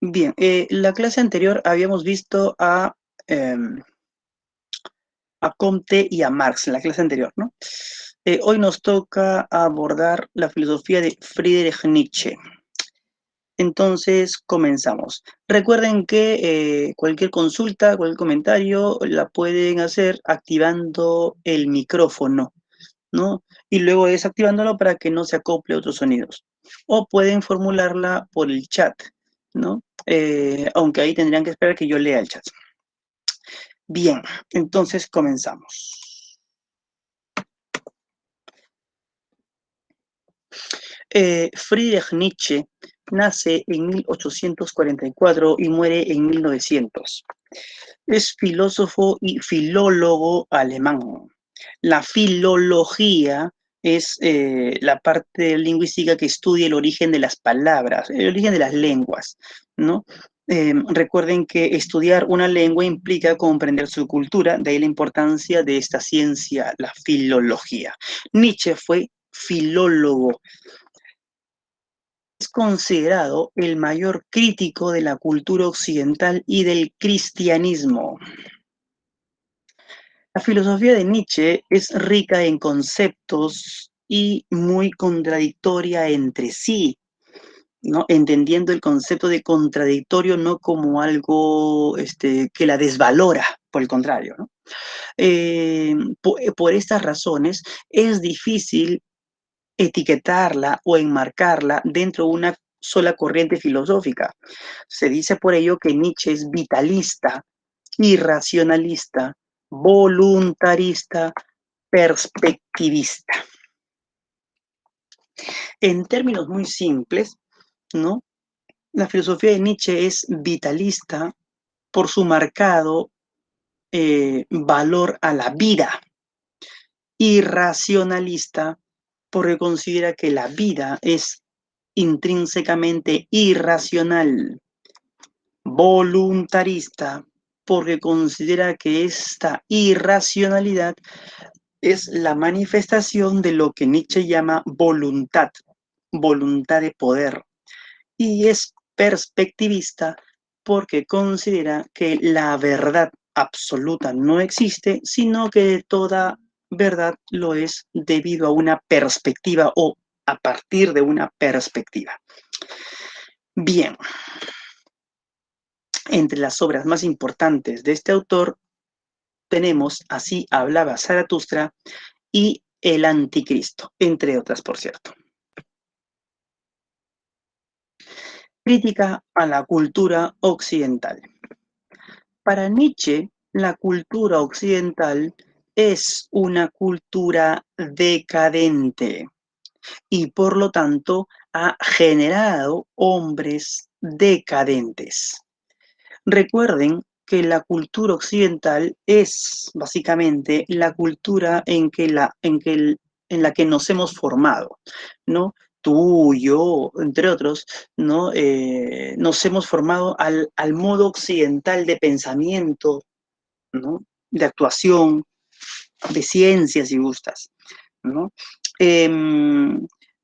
Bien, la clase anterior habíamos visto a Comte y a Marx, en la clase anterior, ¿no? Hoy nos toca abordar la filosofía de Friedrich Nietzsche. Entonces, comenzamos. Recuerden que cualquier consulta, cualquier comentario, la pueden hacer activando el micrófono, ¿no? Y luego desactivándolo para que no se acople otros sonidos. O pueden formularla por el chat, ¿no? Aunque ahí tendrían que esperar que yo lea el chat. Bien, entonces comenzamos. Friedrich Nietzsche nace en 1844 y muere en 1900. Es filósofo y filólogo alemán. La filología es la parte lingüística que estudia el origen de las palabras, el origen de las lenguas, ¿no? Recuerden que estudiar una lengua implica comprender su cultura, de ahí la importancia de esta ciencia, la filología. Nietzsche fue filólogo. Es considerado el mayor crítico de la cultura occidental y del cristianismo. La filosofía de Nietzsche es rica en conceptos y muy contradictoria entre sí, ¿no? Entendiendo el concepto de contradictorio no como algo que la desvalora, por el contrario, ¿no? Por estas razones es difícil etiquetarla o enmarcarla dentro de una sola corriente filosófica. Se dice por ello que Nietzsche es vitalista, irracionalista, voluntarista, perspectivista. En términos muy simples, ¿no? La filosofía de Nietzsche es vitalista por su marcado valor a la vida, irracionalista porque considera que la vida es intrínsecamente irracional, voluntarista porque considera que esta irracionalidad es la manifestación de lo que Nietzsche llama voluntad, voluntad de poder, y es perspectivista porque considera que la verdad absoluta no existe, sino que toda verdad lo es debido a una perspectiva o a partir de una perspectiva. Bien, entre las obras más importantes de este autor tenemos Así hablaba Zaratustra y El Anticristo, entre otras, por cierto. Crítica a la cultura occidental. Para Nietzsche, la cultura occidental es una cultura decadente y por lo tanto ha generado hombres decadentes. Recuerden que la cultura occidental es básicamente la cultura en la que nos hemos formado, ¿no? Tú, yo, entre otros, ¿no? Nos hemos formado al modo occidental de pensamiento, ¿no? De actuación, de ciencia, si gustas, ¿no?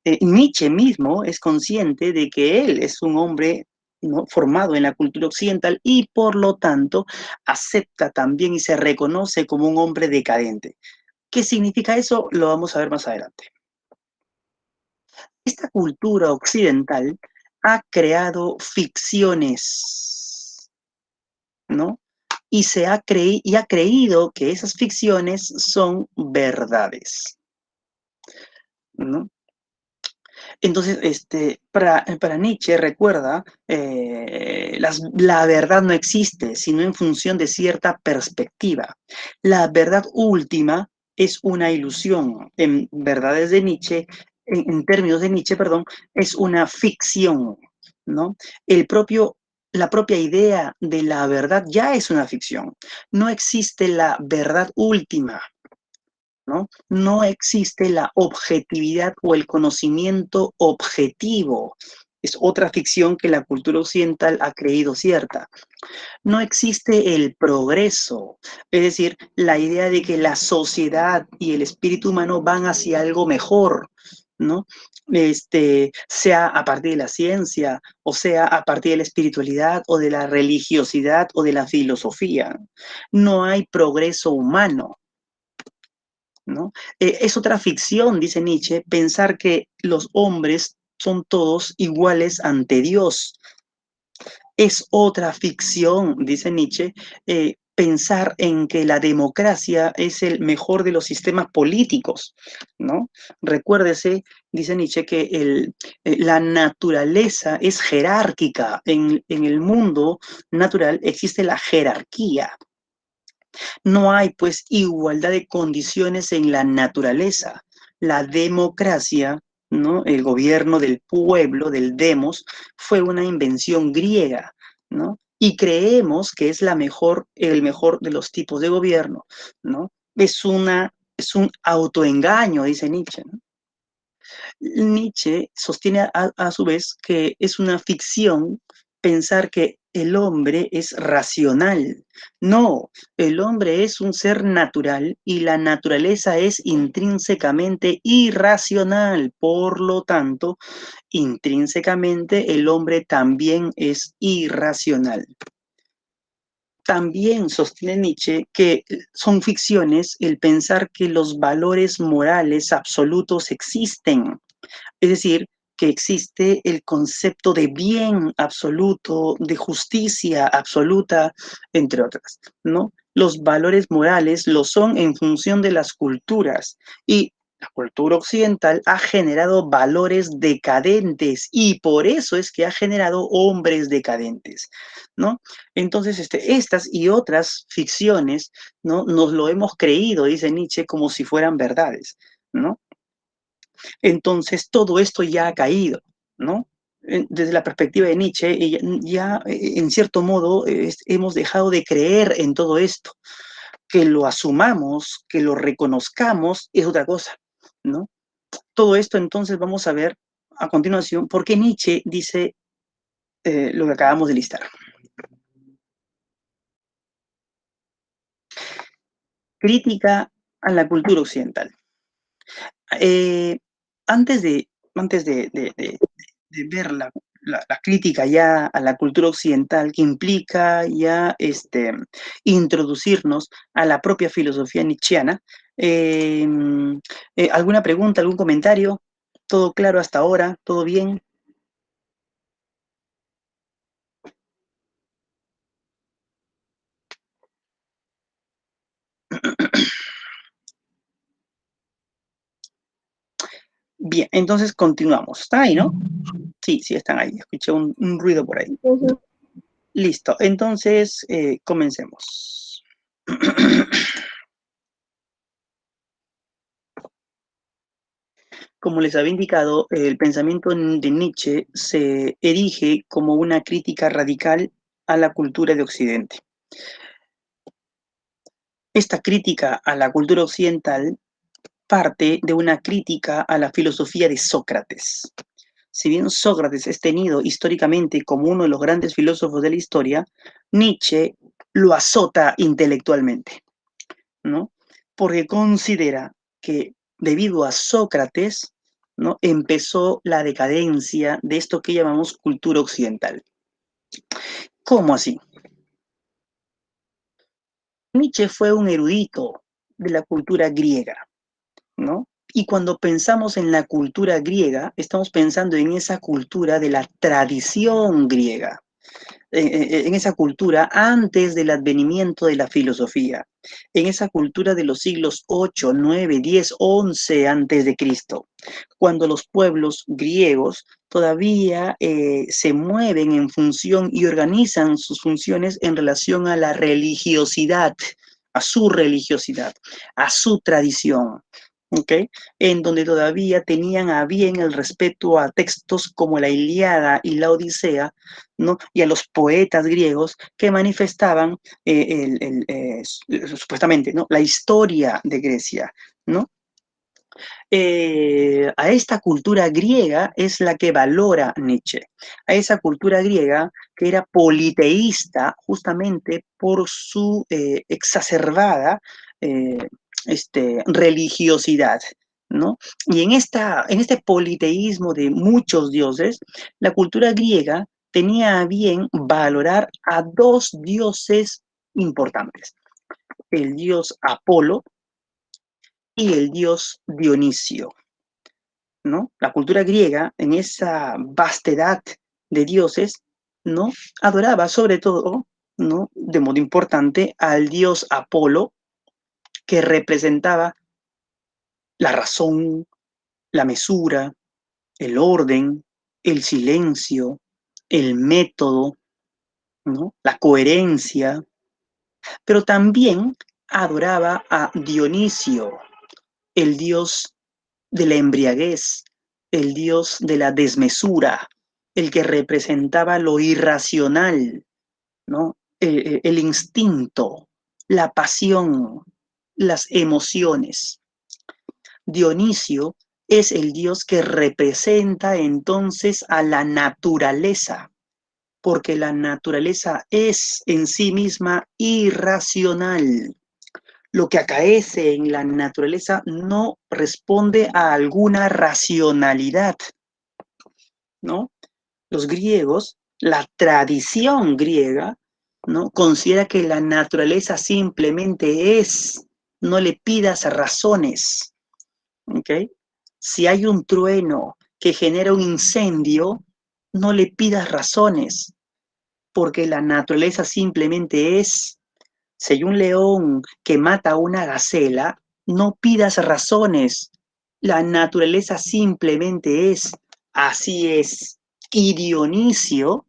Nietzsche mismo es consciente de que él es un hombre, ¿no?, formado en la cultura occidental y por lo tanto acepta también y se reconoce como un hombre decadente. ¿Qué significa eso? Lo vamos a ver más adelante. Esta cultura occidental ha creado ficciones, ¿no? Y ha creído que esas ficciones son verdades, ¿no? Entonces, para Nietzsche, recuerda, la verdad no existe, sino en función de cierta perspectiva. La verdad última es una ilusión. En verdades de Nietzsche, en términos de Nietzsche, perdón, es una ficción, ¿no? La propia idea de la verdad ya es una ficción. No existe la verdad última, ¿no? No existe la objetividad o el conocimiento objetivo. Es otra ficción que la cultura occidental ha creído cierta. No existe el progreso, es decir, la idea de que la sociedad y el espíritu humano van hacia algo mejor, ¿no? Sea a partir de la ciencia, o sea a partir de la espiritualidad, o de la religiosidad, o de la filosofía. No hay progreso humano, ¿no? Es otra ficción, dice Nietzsche, pensar que los hombres son todos iguales ante Dios. Es otra ficción, dice Nietzsche, pensar en que la democracia es el mejor de los sistemas políticos, ¿no? Recuérdese, dice Nietzsche, que la naturaleza es jerárquica. En el mundo natural existe la jerarquía. No hay, pues, igualdad de condiciones en la naturaleza. La democracia, ¿no? El gobierno del pueblo, del demos, fue una invención griega, ¿no? Y creemos que es el mejor de los tipos de gobierno, ¿no? Es un autoengaño, dice Nietzsche, ¿no? Nietzsche sostiene a su vez que es una ficción pensar que el hombre es racional. No, el hombre es un ser natural y la naturaleza es intrínsecamente irracional. Por lo tanto, intrínsecamente el hombre también es irracional. También sostiene Nietzsche que son ficciones el pensar que los valores morales absolutos existen. Es decir, que existe el concepto de bien absoluto, de justicia absoluta, entre otras, ¿no? Los valores morales lo son en función de las culturas y la cultura occidental ha generado valores decadentes y por eso es que ha generado hombres decadentes, ¿no? Entonces, estas y otras ficciones, ¿no? Nos lo hemos creído, dice Nietzsche, como si fueran verdades, ¿no? Entonces, todo esto ya ha caído, ¿no? Desde la perspectiva de Nietzsche, en cierto modo hemos dejado de creer en todo esto. Que lo asumamos, que lo reconozcamos, es otra cosa, ¿no? Todo esto entonces vamos a ver a continuación por qué Nietzsche dice lo que acabamos de listar. Crítica a la cultura occidental. Eh, antes de, antes de ver la crítica ya a la cultura occidental, que implica ya introducirnos a la propia filosofía nietzscheana, eh, ¿alguna pregunta, algún comentario? ¿Todo claro hasta ahora? ¿Todo bien? Bien, entonces continuamos. ¿Está ahí, no? Sí, sí, están ahí. Escuché un ruido por ahí. Listo, entonces comencemos. Como les había indicado, el pensamiento de Nietzsche se erige como una crítica radical a la cultura de Occidente. Esta crítica a la cultura occidental parte de una crítica a la filosofía de Sócrates. Si bien Sócrates es tenido históricamente como uno de los grandes filósofos de la historia, Nietzsche lo azota intelectualmente, ¿no? Porque considera que debido a Sócrates, ¿no? Empezó la decadencia de esto que llamamos cultura occidental. ¿Cómo así? Nietzsche fue un erudito de la cultura griega, ¿no? Y cuando pensamos en la cultura griega, estamos pensando en esa cultura de la tradición griega, en esa cultura antes del advenimiento de la filosofía, en esa cultura de los siglos 8, 9, 10, 11 antes de Cristo, cuando los pueblos griegos todavía se mueven en función y organizan sus funciones en relación a la religiosidad, a su tradición. ¿Okay? En donde todavía tenían a bien el respeto a textos como la Ilíada y la Odisea, ¿no? Y a los poetas griegos que manifestaban supuestamente, ¿no? La historia de Grecia, ¿no? A esta cultura griega es la que valora Nietzsche, a esa cultura griega que era politeísta justamente por su exacerbada religiosidad, ¿no? Y en este politeísmo de muchos dioses, la cultura griega tenía a bien valorar a dos dioses importantes, el dios Apolo y el dios Dionisio, ¿no? La cultura griega, en esa vastedad de dioses, ¿no? Adoraba sobre todo, ¿no? De modo importante al dios Apolo, que representaba la razón, la mesura, el orden, el silencio, el método, ¿no? La coherencia, pero también adoraba a Dionisio, el dios de la embriaguez, el dios de la desmesura, el que representaba lo irracional, ¿no? El instinto, la pasión, las emociones. Dionisio es el dios que representa entonces a la naturaleza, porque la naturaleza es en sí misma irracional. Lo que acaece en la naturaleza no responde a alguna racionalidad, ¿no? Los griegos, la tradición griega, ¿no? Considera que la naturaleza simplemente es, no le pidas razones, ¿ok? Si hay un trueno que genera un incendio, no le pidas razones, porque la naturaleza simplemente es. Si hay un león que mata a una gacela, no pidas razones. La naturaleza simplemente es. Así es. Y Dionisio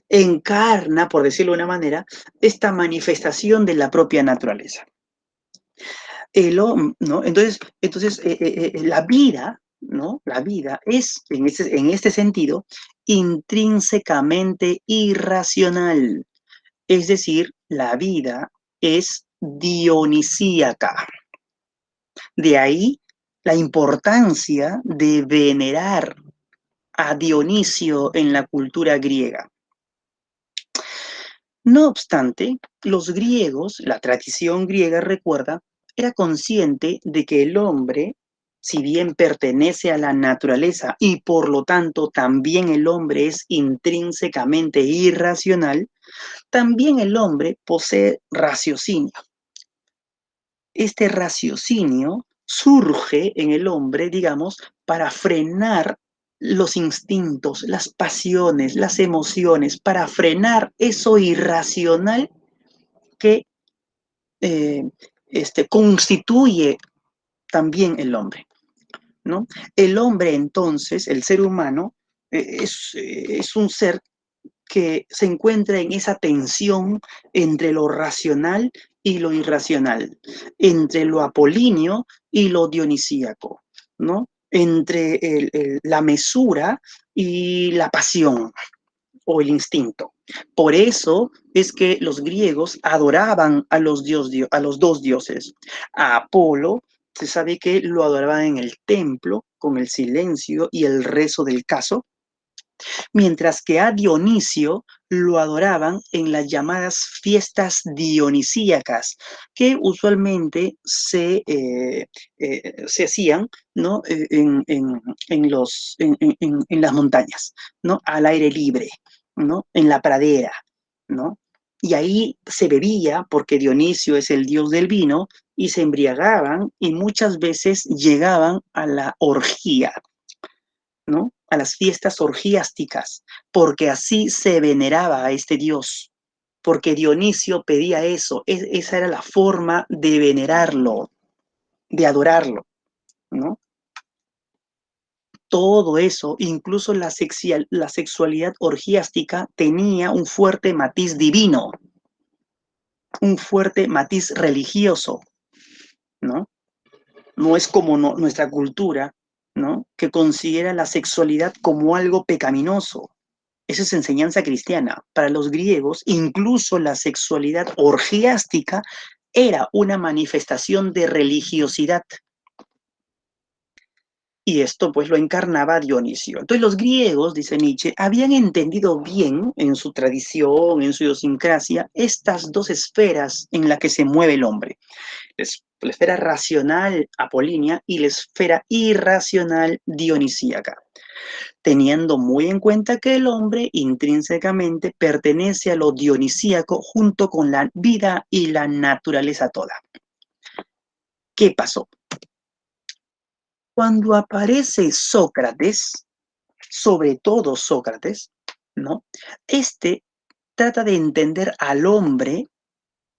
encarna, por decirlo de una manera, esta manifestación de la propia naturaleza. ¿No? Entonces, la vida, ¿no? La vida es, en este sentido, intrínsecamente irracional. Es decir, la vida es dionisíaca. De ahí la importancia de venerar a Dionisio en la cultura griega. No obstante, los griegos, la tradición griega recuerda, era consciente de que el hombre, si bien pertenece a la naturaleza y por lo tanto también el hombre es intrínsecamente irracional, también el hombre posee raciocinio. Este raciocinio surge en el hombre, digamos, para frenar los instintos, las pasiones, las emociones, para frenar eso irracional que eh, constituye también el hombre, ¿no? El hombre entonces, el ser humano, es un ser que se encuentra en esa tensión entre lo racional y lo irracional, entre lo apolíneo y lo dionisíaco, ¿no? Entre la mesura y la pasión o el instinto. Por eso es que los griegos adoraban a los dos dioses. A Apolo, se sabe que lo adoraban en el templo, con el silencio y el rezo del caso, mientras que a Dionisio lo adoraban en las llamadas fiestas dionisíacas, que usualmente se hacían, ¿no? En las montañas, ¿no? Al aire libre, ¿no? En la pradera, ¿no? Y ahí se bebía, porque Dionisio es el dios del vino, y se embriagaban y muchas veces llegaban a la orgía, ¿no? A las fiestas orgiásticas, porque así se veneraba a este dios, porque Dionisio pedía eso, esa era la forma de venerarlo, de adorarlo, ¿no? Todo eso, incluso la sexualidad orgiástica, tenía un fuerte matiz divino, un fuerte matiz religioso, ¿no? No es como nuestra cultura, ¿no? Que considera la sexualidad como algo pecaminoso. Esa es enseñanza cristiana. Para los griegos, incluso la sexualidad orgiástica era una manifestación de religiosidad. Y esto pues lo encarnaba Dionisio. Entonces los griegos, dice Nietzsche, habían entendido bien en su tradición, en su idiosincrasia, estas dos esferas en las que se mueve el hombre. La esfera racional apolínea y la esfera irracional dionisíaca, teniendo muy en cuenta que el hombre intrínsecamente pertenece a lo dionisíaco junto con la vida y la naturaleza toda. ¿Qué pasó? Cuando aparece Sócrates, sobre todo Sócrates, ¿no? Este trata de entender al hombre,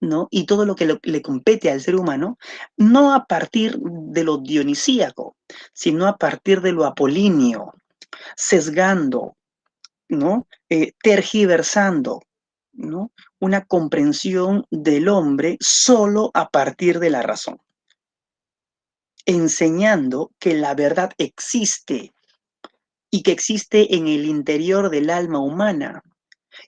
¿no? Y todo lo que le compete al ser humano, no a partir de lo dionisíaco, sino a partir de lo apolíneo, sesgando, ¿no? Tergiversando, ¿no? Una comprensión del hombre solo a partir de la razón, enseñando que la verdad existe y que existe en el interior del alma humana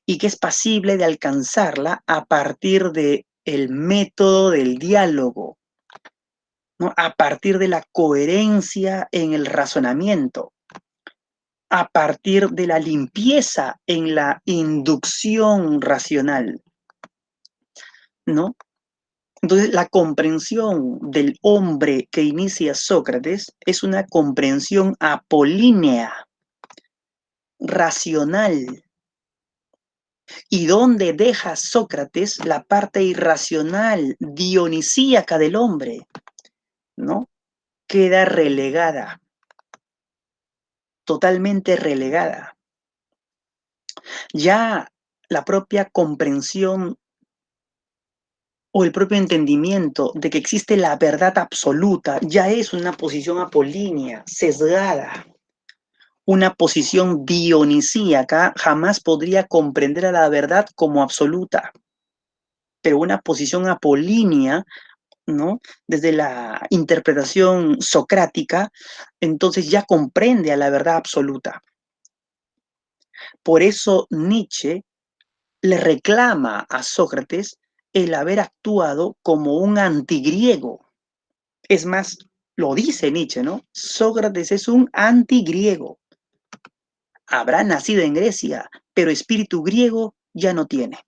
y que es pasible de alcanzarla a partir de el método del diálogo, ¿no? A partir de la coherencia en el razonamiento, a partir de la limpieza en la inducción racional, ¿no? Entonces, la comprensión del hombre que inicia Sócrates es una comprensión apolínea, racional. ¿Y dónde deja Sócrates la parte irracional, dionisíaca del hombre? ¿No? Queda relegada, totalmente relegada. Ya la propia comprensión o el propio entendimiento de que existe la verdad absoluta ya es una posición apolínea, sesgada. Una posición dionisíaca jamás podría comprender a la verdad como absoluta, pero una posición apolínea, ¿no? Desde la interpretación socrática, entonces ya comprende a la verdad absoluta. Por eso Nietzsche le reclama a Sócrates el haber actuado como un antigriego. Es más, lo dice Nietzsche, ¿no? Sócrates es un antigriego. Habrá nacido en Grecia, pero espíritu griego ya no tiene.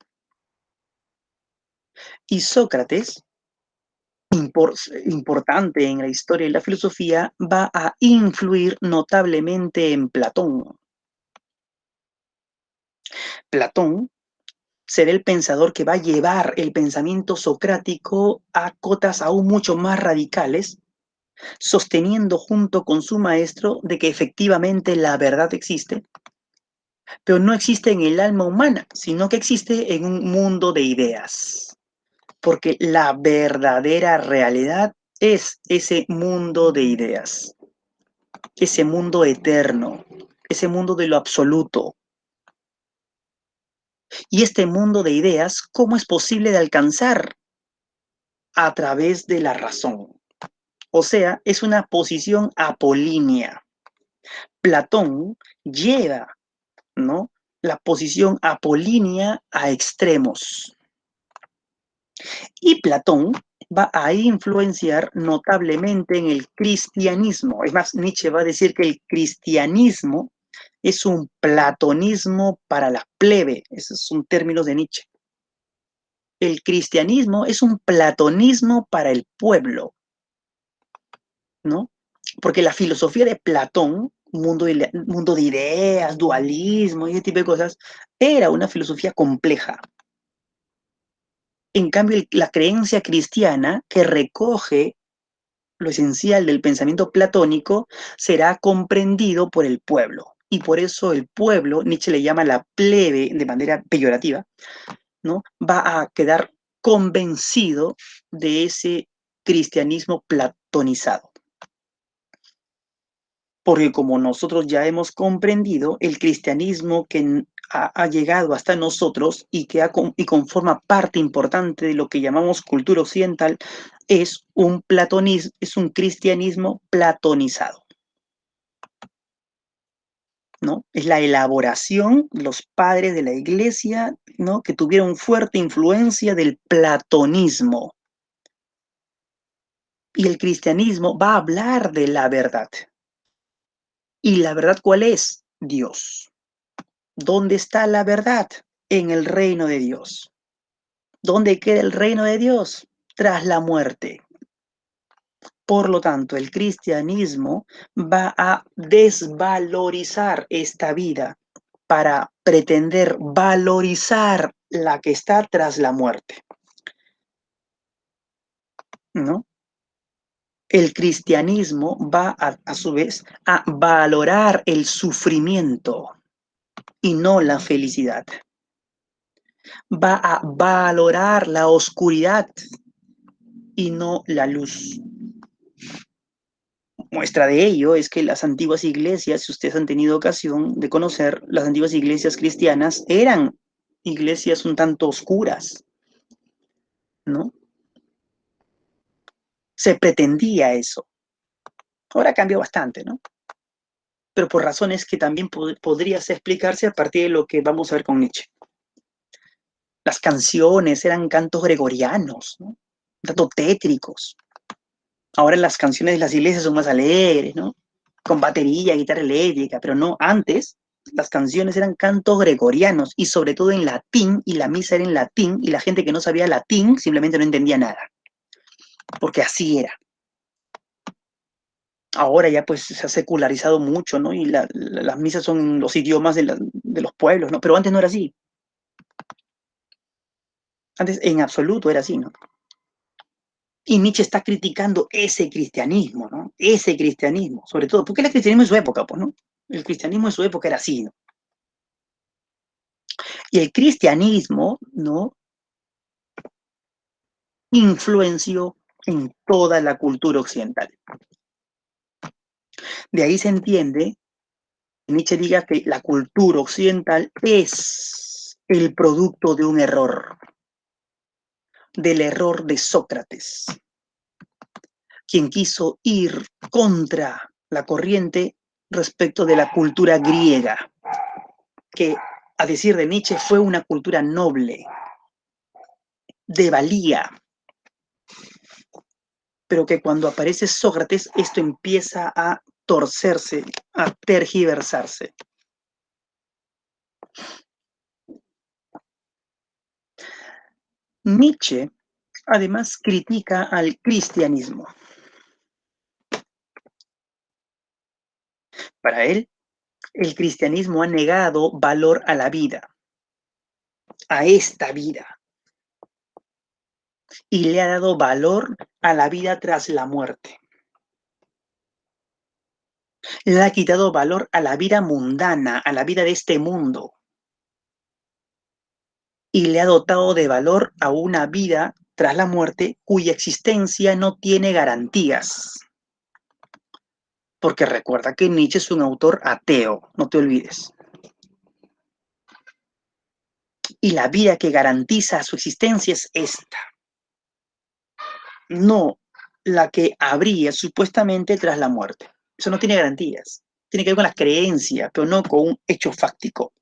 Y Sócrates, importante en la historia y la filosofía, va a influir notablemente en Platón. Platón será el pensador que va a llevar el pensamiento socrático a cotas aún mucho más radicales, sosteniendo junto con su maestro de que efectivamente la verdad existe, pero no existe en el alma humana, sino que existe en un mundo de ideas. Porque la verdadera realidad es ese mundo de ideas, ese mundo eterno, ese mundo de lo absoluto. Y este mundo de ideas, ¿cómo es posible de alcanzar? A través de la razón. O sea, es una posición apolínea. Platón lleva, ¿no?, la posición apolínea a extremos. Y Platón va a influenciar notablemente en el cristianismo. Es más, Nietzsche va a decir que el cristianismo es un platonismo para la plebe. Esos son términos de Nietzsche. El cristianismo es un platonismo para el pueblo, ¿no? Porque la filosofía de Platón, mundo de ideas, dualismo y ese tipo de cosas, era una filosofía compleja. En cambio, la creencia cristiana, que recoge lo esencial del pensamiento platónico, será comprendido por el pueblo. Y por eso el pueblo, Nietzsche le llama la plebe de manera peyorativa, ¿no?, va a quedar convencido de ese cristianismo platonizado. Porque como nosotros ya hemos comprendido, el cristianismo que ha llegado hasta nosotros y que y conforma parte importante de lo que llamamos cultura occidental, es un cristianismo platonizado, ¿no? Es la elaboración de los padres de la iglesia, ¿no?, que tuvieron fuerte influencia del platonismo. Y el cristianismo va a hablar de la verdad. ¿Y la verdad cuál es? Dios. ¿Dónde está la verdad? En el reino de Dios. ¿Dónde queda el reino de Dios? Tras la muerte. Por lo tanto, el cristianismo va a desvalorizar esta vida para pretender valorizar la que está tras la muerte, ¿no? El cristianismo va a su vez a valorar el sufrimiento y no la felicidad. Va a valorar la oscuridad y no la luz. Muestra de ello es que las antiguas iglesias, si ustedes han tenido ocasión de conocer, las antiguas iglesias cristianas eran iglesias un tanto oscuras, ¿no? Se pretendía eso. Ahora cambió bastante, ¿no? Pero por razones que también podría explicarse a partir de lo que vamos a ver con Nietzsche. Las canciones eran cantos gregorianos, ¿no? Un tanto tétricos. Ahora las canciones de las iglesias son más alegres, ¿no? Con batería, guitarra eléctrica, pero no, antes las canciones eran cantos gregorianos y sobre todo en latín, y la misa era en latín, y la gente que no sabía latín simplemente no entendía nada, porque así era. Ahora ya pues se ha secularizado mucho, ¿no? Y las misas son los idiomas de los pueblos, ¿no? Pero antes no era así. Antes en absoluto era así, ¿no? Y Nietzsche está criticando ese cristianismo, ¿no? Ese cristianismo, sobre todo, porque el cristianismo en su época, pues, ¿no? El cristianismo en su época era así, ¿no? Y el cristianismo, ¿no? Influenció en toda la cultura occidental. De ahí se entiende que Nietzsche diga que la cultura occidental es el producto de un error, del error de Sócrates, quien quiso ir contra la corriente respecto de la cultura griega, que a decir de Nietzsche fue una cultura noble, de valía, pero que cuando aparece Sócrates esto empieza a torcerse, a tergiversarse. Nietzsche además critica al cristianismo. Para él, el cristianismo ha negado valor a la vida, a esta vida, y le ha dado valor a la vida tras la muerte. Le ha quitado valor a la vida mundana, a la vida de este mundo, y le ha dotado de valor a una vida tras la muerte cuya existencia no tiene garantías. Porque recuerda que Nietzsche es un autor ateo, no te olvides. Y la vida que garantiza su existencia es esta, no la que habría supuestamente tras la muerte. Eso no tiene garantías. Tiene que ver con las creencias, pero no con un hecho fáctico.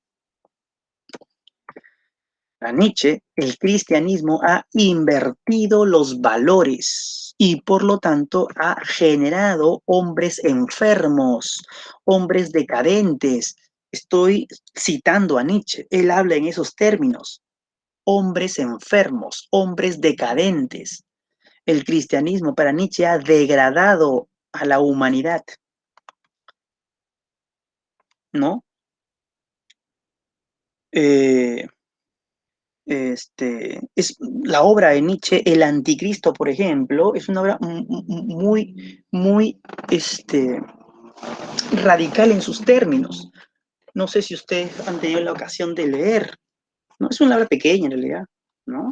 Para Nietzsche, el cristianismo ha invertido los valores y por lo tanto ha generado hombres enfermos, hombres decadentes. Estoy citando a Nietzsche, él habla en esos términos, hombres enfermos, hombres decadentes. El cristianismo para Nietzsche ha degradado a la humanidad, ¿no? Eh, es la obra de Nietzsche, El Anticristo, por ejemplo, es una obra muy radical en sus términos. No sé si ustedes han tenido la ocasión de leer, ¿no? Es una obra pequeña en realidad, ¿no?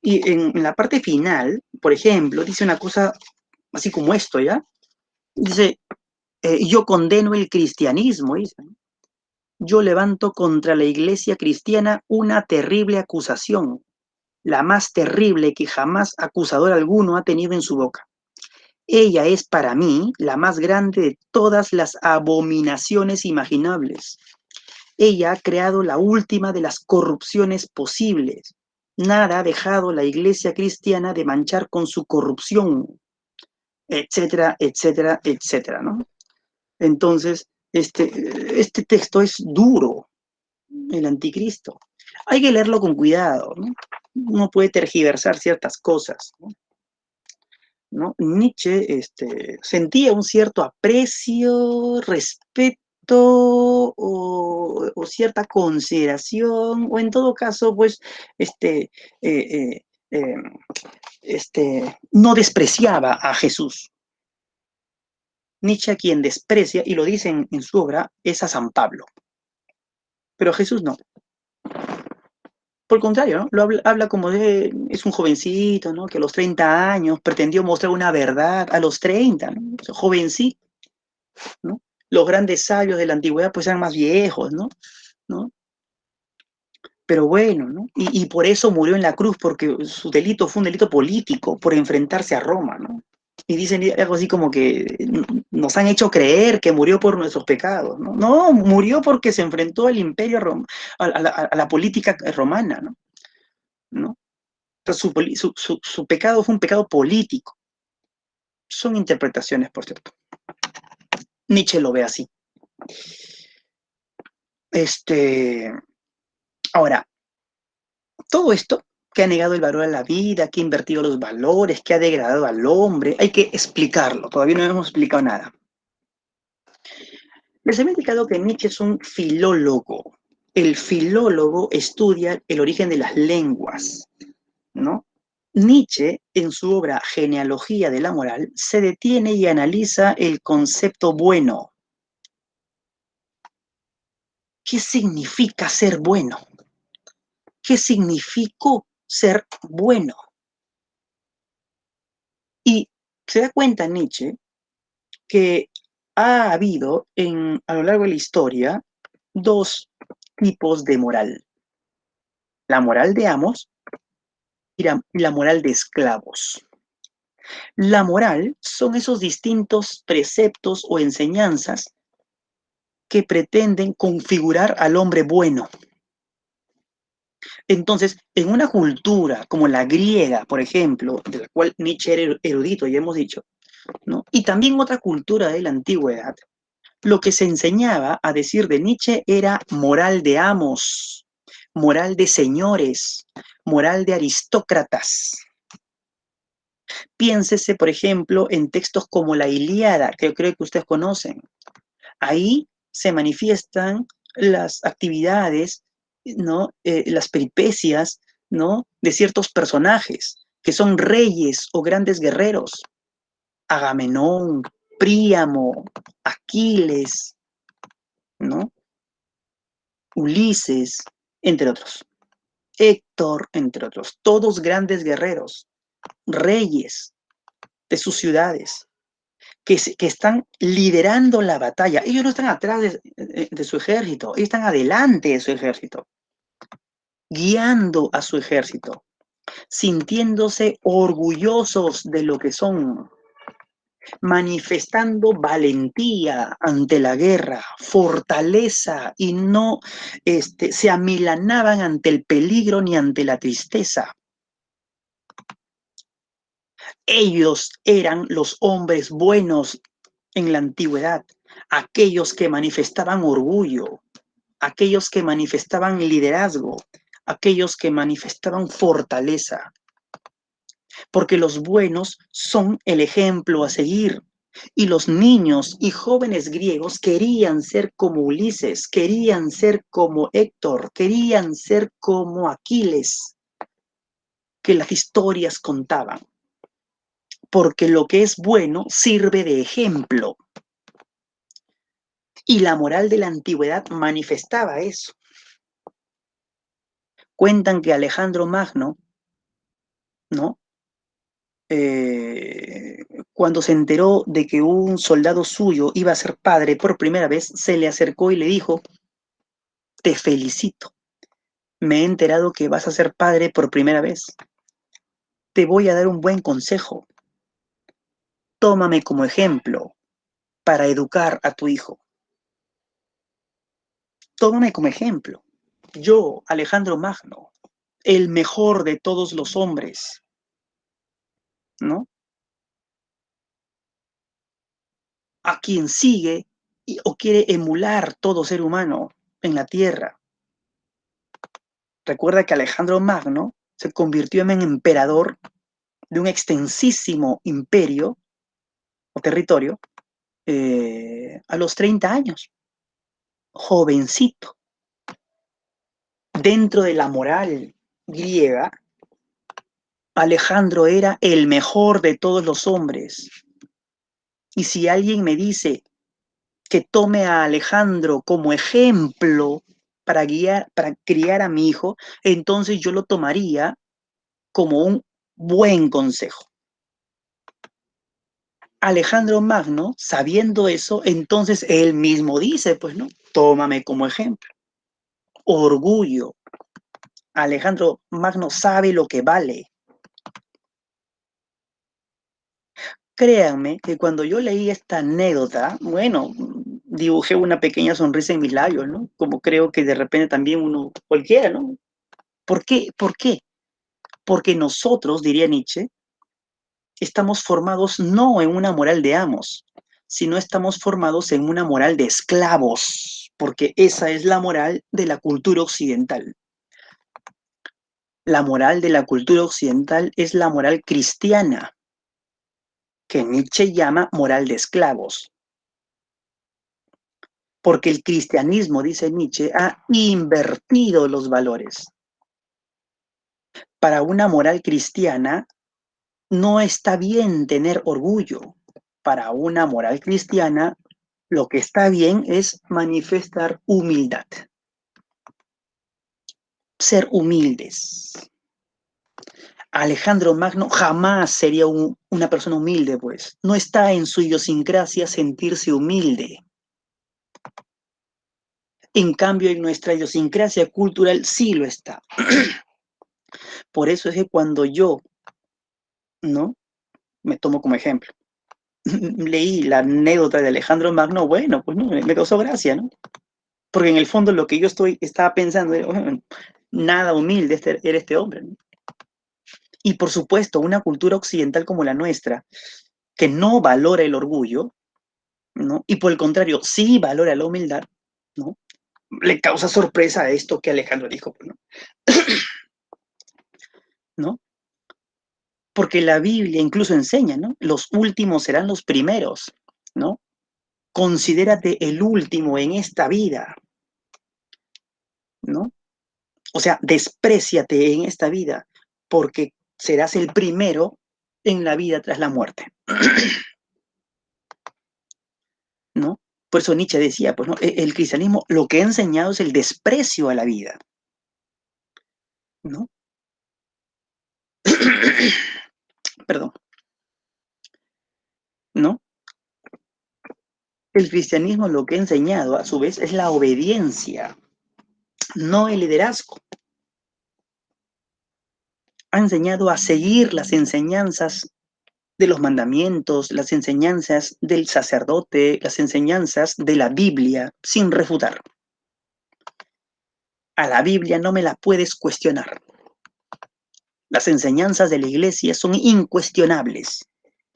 Y en la parte final, por ejemplo, dice una cosa así como esto, ¿ya? Dice, yo condeno el cristianismo, dice. Yo levanto contra la iglesia cristiana una terrible acusación, la más terrible que jamás acusador alguno ha tenido en su boca. Ella es para mí la más grande de todas las abominaciones imaginables. Ella ha creado la última de las corrupciones posibles. Nada ha dejado la iglesia cristiana de manchar con su corrupción, etcétera, etcétera, etcétera, ¿no? Entonces, este texto es duro, el anticristo. Hay que leerlo con cuidado, ¿no? Uno puede tergiversar ciertas cosas, ¿no? ¿No? Nietzsche sentía un cierto aprecio, respeto o cierta consideración, o en todo caso, pues, este, eh, eh, no despreciaba a Jesús. Nietzsche a quien desprecia, y lo dice en su obra, es a San Pablo, pero a Jesús no. Por el contrario, ¿no? Habla como de, es un jovencito, ¿no? Que a los 30 años pretendió mostrar una verdad, a los 30, ¿no? Jovencito, ¿no? Los grandes sabios de la antigüedad pues eran más viejos, ¿no? ¿No? Pero bueno, ¿no? Y por eso murió en la cruz, porque su delito fue un delito político, por enfrentarse a Roma, ¿no? Y dicen algo así como que nos han hecho creer que murió por nuestros pecados, ¿no? No, murió porque se enfrentó al imperio, a la política romana, ¿no? ¿No? Su pecado fue un pecado político. Son interpretaciones, por cierto. Nietzsche lo ve así. Ahora, todo esto que ha negado el valor a la vida, que ha invertido los valores, que ha degradado al hombre, hay que explicarlo. Todavía no hemos explicado nada. Les había indicado que Nietzsche es un filólogo. El filólogo estudia el origen de las lenguas, ¿no? Nietzsche, en su obra Genealogía de la moral, se detiene y analiza el concepto bueno. ¿Qué significa ser bueno? ¿Qué significó ser bueno? Y se da cuenta Nietzsche que ha habido a lo largo de la historia dos tipos de moral. La moral de amos y la moral de esclavos. La moral son esos distintos preceptos o enseñanzas que pretenden configurar al hombre bueno. Entonces, en una cultura como la griega, por ejemplo, de la cual Nietzsche era erudito, ya hemos dicho, ¿no? Y también otra cultura de la antigüedad, lo que se enseñaba a decir de Nietzsche era moral de amos, moral de señores, moral de aristócratas. Piénsese, por ejemplo, en textos como la Ilíada, que yo creo que ustedes conocen. Ahí se manifiestan las actividades, ¿no? Las peripecias, ¿no? De ciertos personajes que son reyes o grandes guerreros. Agamenón, Príamo, Aquiles, ¿no? Ulises, entre otros. Héctor, entre otros. Todos grandes guerreros, reyes de sus ciudades, que están liderando la batalla. Ellos no están atrás de su ejército, ellos están adelante de su ejército, guiando a su ejército, sintiéndose orgullosos de lo que son, manifestando valentía ante la guerra, fortaleza, y no se amilanaban ante el peligro ni ante la tristeza. Ellos eran los hombres buenos en la antigüedad, aquellos que manifestaban orgullo, aquellos que manifestaban liderazgo, aquellos que manifestaban fortaleza, porque los buenos son el ejemplo a seguir. Y los niños y jóvenes griegos querían ser como Ulises, querían ser como Héctor, querían ser como Aquiles, que las historias contaban. Porque lo que es bueno sirve de ejemplo. Y la moral de la antigüedad manifestaba eso. Cuentan que Alejandro Magno, ¿no? Cuando se enteró de que un soldado suyo iba a ser padre por primera vez, se le acercó y le dijo: te felicito, me he enterado que vas a ser padre por primera vez. Te voy a dar un buen consejo. Tómame como ejemplo para educar a tu hijo. Tómame como ejemplo. Yo, Alejandro Magno, el mejor de todos los hombres, ¿no? A quien sigue o quiere emular todo ser humano en la tierra. Recuerda que Alejandro Magno se convirtió en emperador de un extensísimo imperio o territorio a los 30 años, jovencito. Dentro de la moral griega, Alejandro era el mejor de todos los hombres. Y si alguien me dice que tome a Alejandro como ejemplo para criar a mi hijo, entonces yo lo tomaría como un buen consejo. Alejandro Magno, sabiendo eso, entonces él mismo dice, pues no, tómame como ejemplo. Orgullo. Alejandro Magno sabe lo que vale. Créanme que cuando yo leí esta anécdota, bueno, dibujé una pequeña sonrisa en mis labios, ¿no? Como creo que de repente también uno, cualquiera, ¿no? ¿Por qué? ¿Por qué? Porque nosotros, diría Nietzsche, estamos formados no en una moral de amos, sino estamos formados en una moral de esclavos, porque esa es la moral de la cultura occidental. La moral de la cultura occidental es la moral cristiana, que Nietzsche llama moral de esclavos. Porque el cristianismo, dice Nietzsche, ha invertido los valores. Para una moral cristiana, no está bien tener orgullo. Para una moral cristiana, lo que está bien es manifestar humildad. Ser humildes. Alejandro Magno jamás sería una persona humilde, pues. No está en su idiosincrasia sentirse humilde. En cambio, en nuestra idiosincrasia cultural sí lo está. Por eso es que cuando yo, ¿no? Me tomo como ejemplo. Leí la anécdota de Alejandro Magno, bueno, pues no, me causó gracia, ¿no? Porque en el fondo lo que yo estaba pensando era, bueno, nada humilde era este hombre, ¿no? Y por supuesto, una cultura occidental como la nuestra, que no valora el orgullo, ¿no? Y por el contrario, sí valora la humildad, ¿no? Le causa sorpresa a esto que Alejandro dijo, ¿no? ¿No? Porque la Biblia incluso enseña, ¿no? Los últimos serán los primeros, ¿no? Considérate el último en esta vida, ¿no? O sea, despréciate en esta vida, porque serás el primero en la vida tras la muerte, ¿no? Por eso Nietzsche decía, pues, ¿no? El cristianismo lo que ha enseñado es el desprecio a la vida, ¿no? Perdón, ¿no? El cristianismo lo que ha enseñado, a su vez, es la obediencia, no el liderazgo. Ha enseñado a seguir las enseñanzas de los mandamientos, las enseñanzas del sacerdote, las enseñanzas de la Biblia, sin refutar. A la Biblia no me la puedes cuestionar. Las enseñanzas de la iglesia son incuestionables.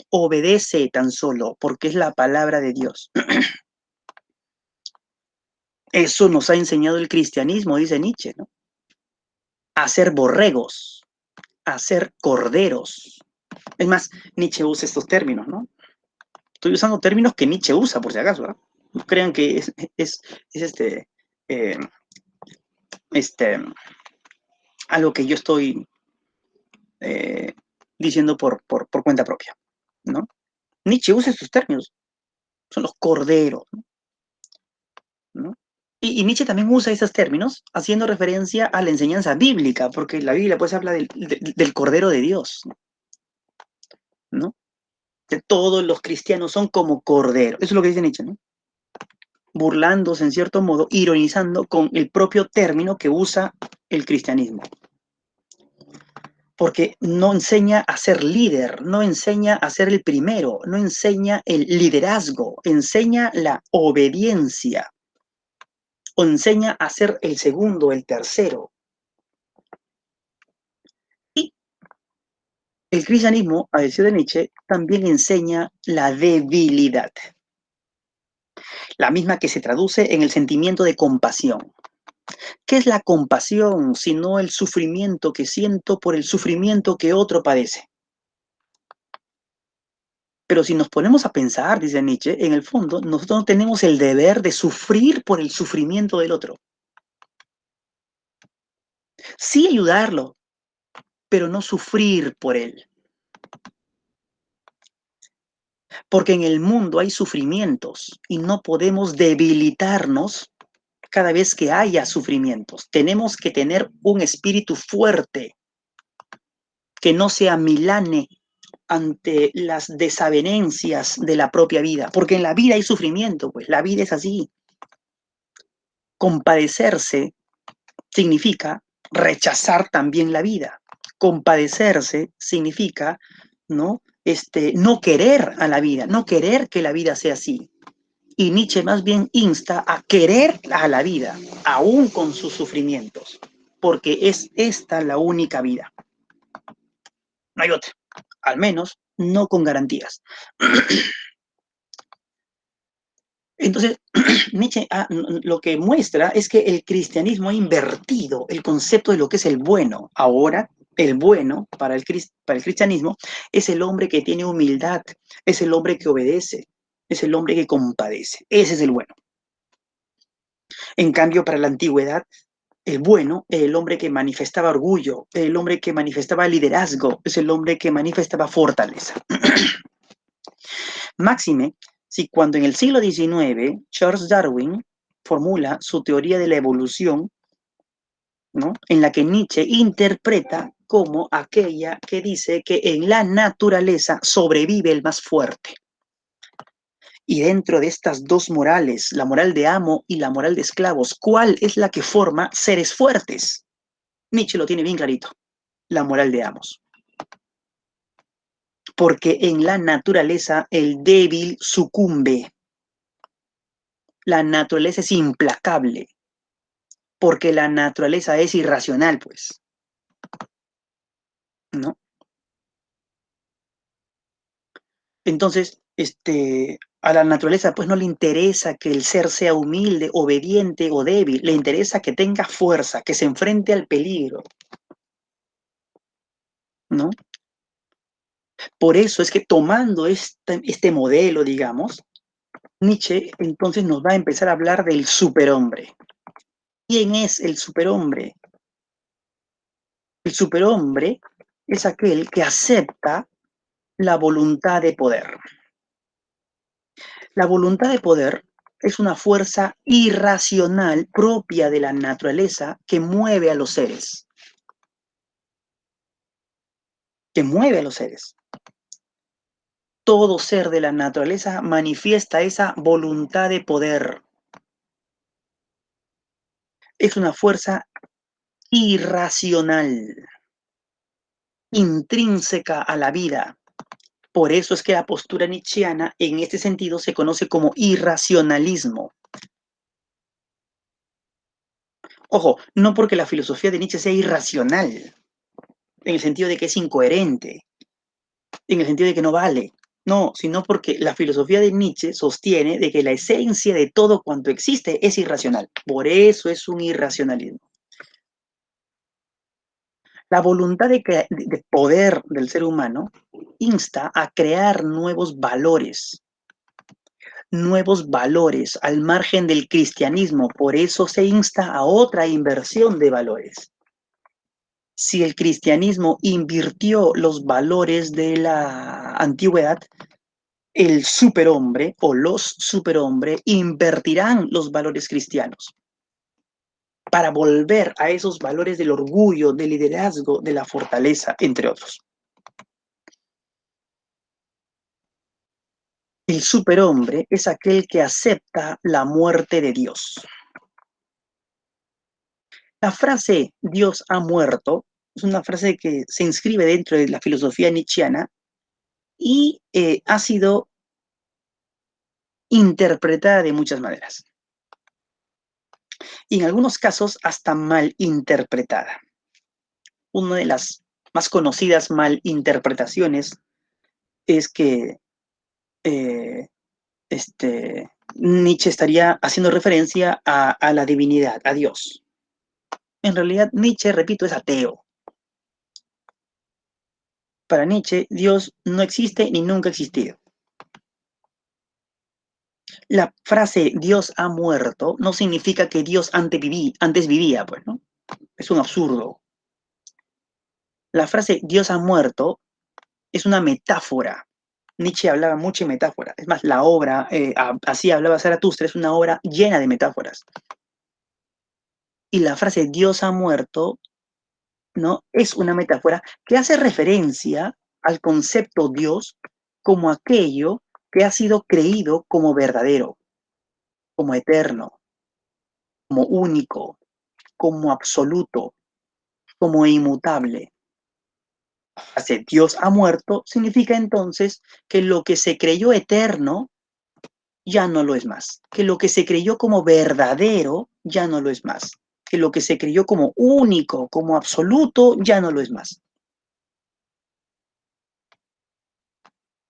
Obedece tan solo porque es la palabra de Dios. Eso nos ha enseñado el cristianismo, dice Nietzsche, ¿no? A ser borregos, a ser corderos. Es más, Nietzsche usa estos términos, ¿no? Estoy usando términos que Nietzsche usa, por si acaso, ¿no? No crean que es eh, este, algo que yo estoy diciendo por cuenta propia, ¿no? Nietzsche usa estos términos, son los corderos, ¿no? Y Nietzsche también usa esos términos haciendo referencia a la enseñanza bíblica, porque la Biblia pues habla del Cordero de Dios, ¿no? Que todos los cristianos son como corderos. Eso es lo que dice Nietzsche, ¿no? Burlándose en cierto modo, ironizando con el propio término que usa el cristianismo. Porque no enseña a ser líder, no enseña a ser el primero, no enseña el liderazgo, enseña la obediencia, o enseña a ser el segundo, el tercero. Y el cristianismo, a decir de Nietzsche, también enseña la debilidad. la misma que se traduce en el sentimiento de compasión. ¿Qué es la compasión sino el sufrimiento que siento por el sufrimiento que otro padece? Pero si nos ponemos a pensar, dice Nietzsche, en el fondo nosotros no tenemos el deber de sufrir por el sufrimiento del otro. Sí ayudarlo, pero no sufrir por él. Porque en el mundo hay sufrimientos y no podemos debilitarnos cada vez que haya sufrimientos. Tenemos que tener un espíritu fuerte que no sea milane ante las desavenencias de la propia vida, porque en la vida hay sufrimiento, pues la vida es así. Compadecerse significa rechazar también la vida. Compadecerse significa, ¿no? No querer a la vida, no querer que la vida sea así. Y Nietzsche más bien insta a querer a la vida, aún con sus sufrimientos, porque es esta la única vida. No hay otra, al menos no con garantías. Entonces, Nietzsche lo que muestra es que el cristianismo ha invertido el concepto de lo que es el bueno. Ahora, el bueno para el cristianismo es el hombre que tiene humildad, es el hombre que obedece, es el hombre que compadece. Ese es el bueno. En cambio, para la antigüedad, el bueno, el hombre que manifestaba orgullo, el hombre que manifestaba liderazgo, es el hombre que manifestaba fortaleza. Máxime, si cuando en el siglo XIX Charles Darwin formula su teoría de la evolución, ¿no? En la que Nietzsche interpreta como aquella que dice que en la naturaleza sobrevive el más fuerte. Y dentro de estas dos morales, la moral de amo y la moral de esclavos, ¿cuál es la que forma seres fuertes? Nietzsche lo tiene bien clarito, la moral de amos. Porque en la naturaleza el débil sucumbe. La naturaleza es implacable, porque la naturaleza es irracional, pues, ¿no? Entonces, a la naturaleza pues no le interesa que el ser sea humilde, obediente o débil, le interesa que tenga fuerza, que se enfrente al peligro, ¿no? Por eso es que tomando este modelo, digamos, Nietzsche entonces nos va a empezar a hablar del superhombre. ¿Quién es el superhombre? El superhombre es aquel que acepta la voluntad de poder. La voluntad de poder es una fuerza irracional propia de la naturaleza que mueve a los seres. Que mueve a los seres. Todo ser de la naturaleza manifiesta esa voluntad de poder. Es una fuerza irracional, intrínseca a la vida. Por eso es que la postura nietzscheana en este sentido se conoce como irracionalismo. Ojo, no porque la filosofía de Nietzsche sea irracional, en el sentido de que es incoherente, en el sentido de que no vale. No, sino porque la filosofía de Nietzsche sostiene de que la esencia de todo cuanto existe es irracional. Por eso es un irracionalismo. La voluntad de poder del ser humano insta a crear nuevos valores al margen del cristianismo. Por eso se insta a otra inversión de valores. Si el cristianismo invirtió los valores de la antigüedad, el superhombre o los superhombres invertirán los valores cristianos para volver a esos valores del orgullo, del liderazgo, de la fortaleza, entre otros. El superhombre es aquel que acepta la muerte de Dios. La frase Dios ha muerto es una frase que se inscribe dentro de la filosofía nietzscheana y ha sido interpretada de muchas maneras. Y en algunos casos hasta mal interpretada. Una de las más conocidas malinterpretaciones es que Nietzsche estaría haciendo referencia a la divinidad, a Dios. En realidad, Nietzsche, repito, es ateo. Para Nietzsche, Dios no existe ni nunca ha existido. La frase Dios ha muerto no significa que Dios antes vivía, pues, ¿no? Es un absurdo. La frase Dios ha muerto es una metáfora. Nietzsche hablaba mucho de metáforas. Es más, la obra, así hablaba Zaratustra, es una obra llena de metáforas. Y la frase Dios ha muerto, ¿no? Es una metáfora que hace referencia al concepto Dios como aquello que ha sido creído como verdadero, como eterno, como único, como absoluto, como inmutable. Hace Dios ha muerto significa entonces que lo que se creyó eterno ya no lo es más, que lo que se creyó como verdadero ya no lo es más, que lo que se creyó como único, como absoluto, ya no lo es más,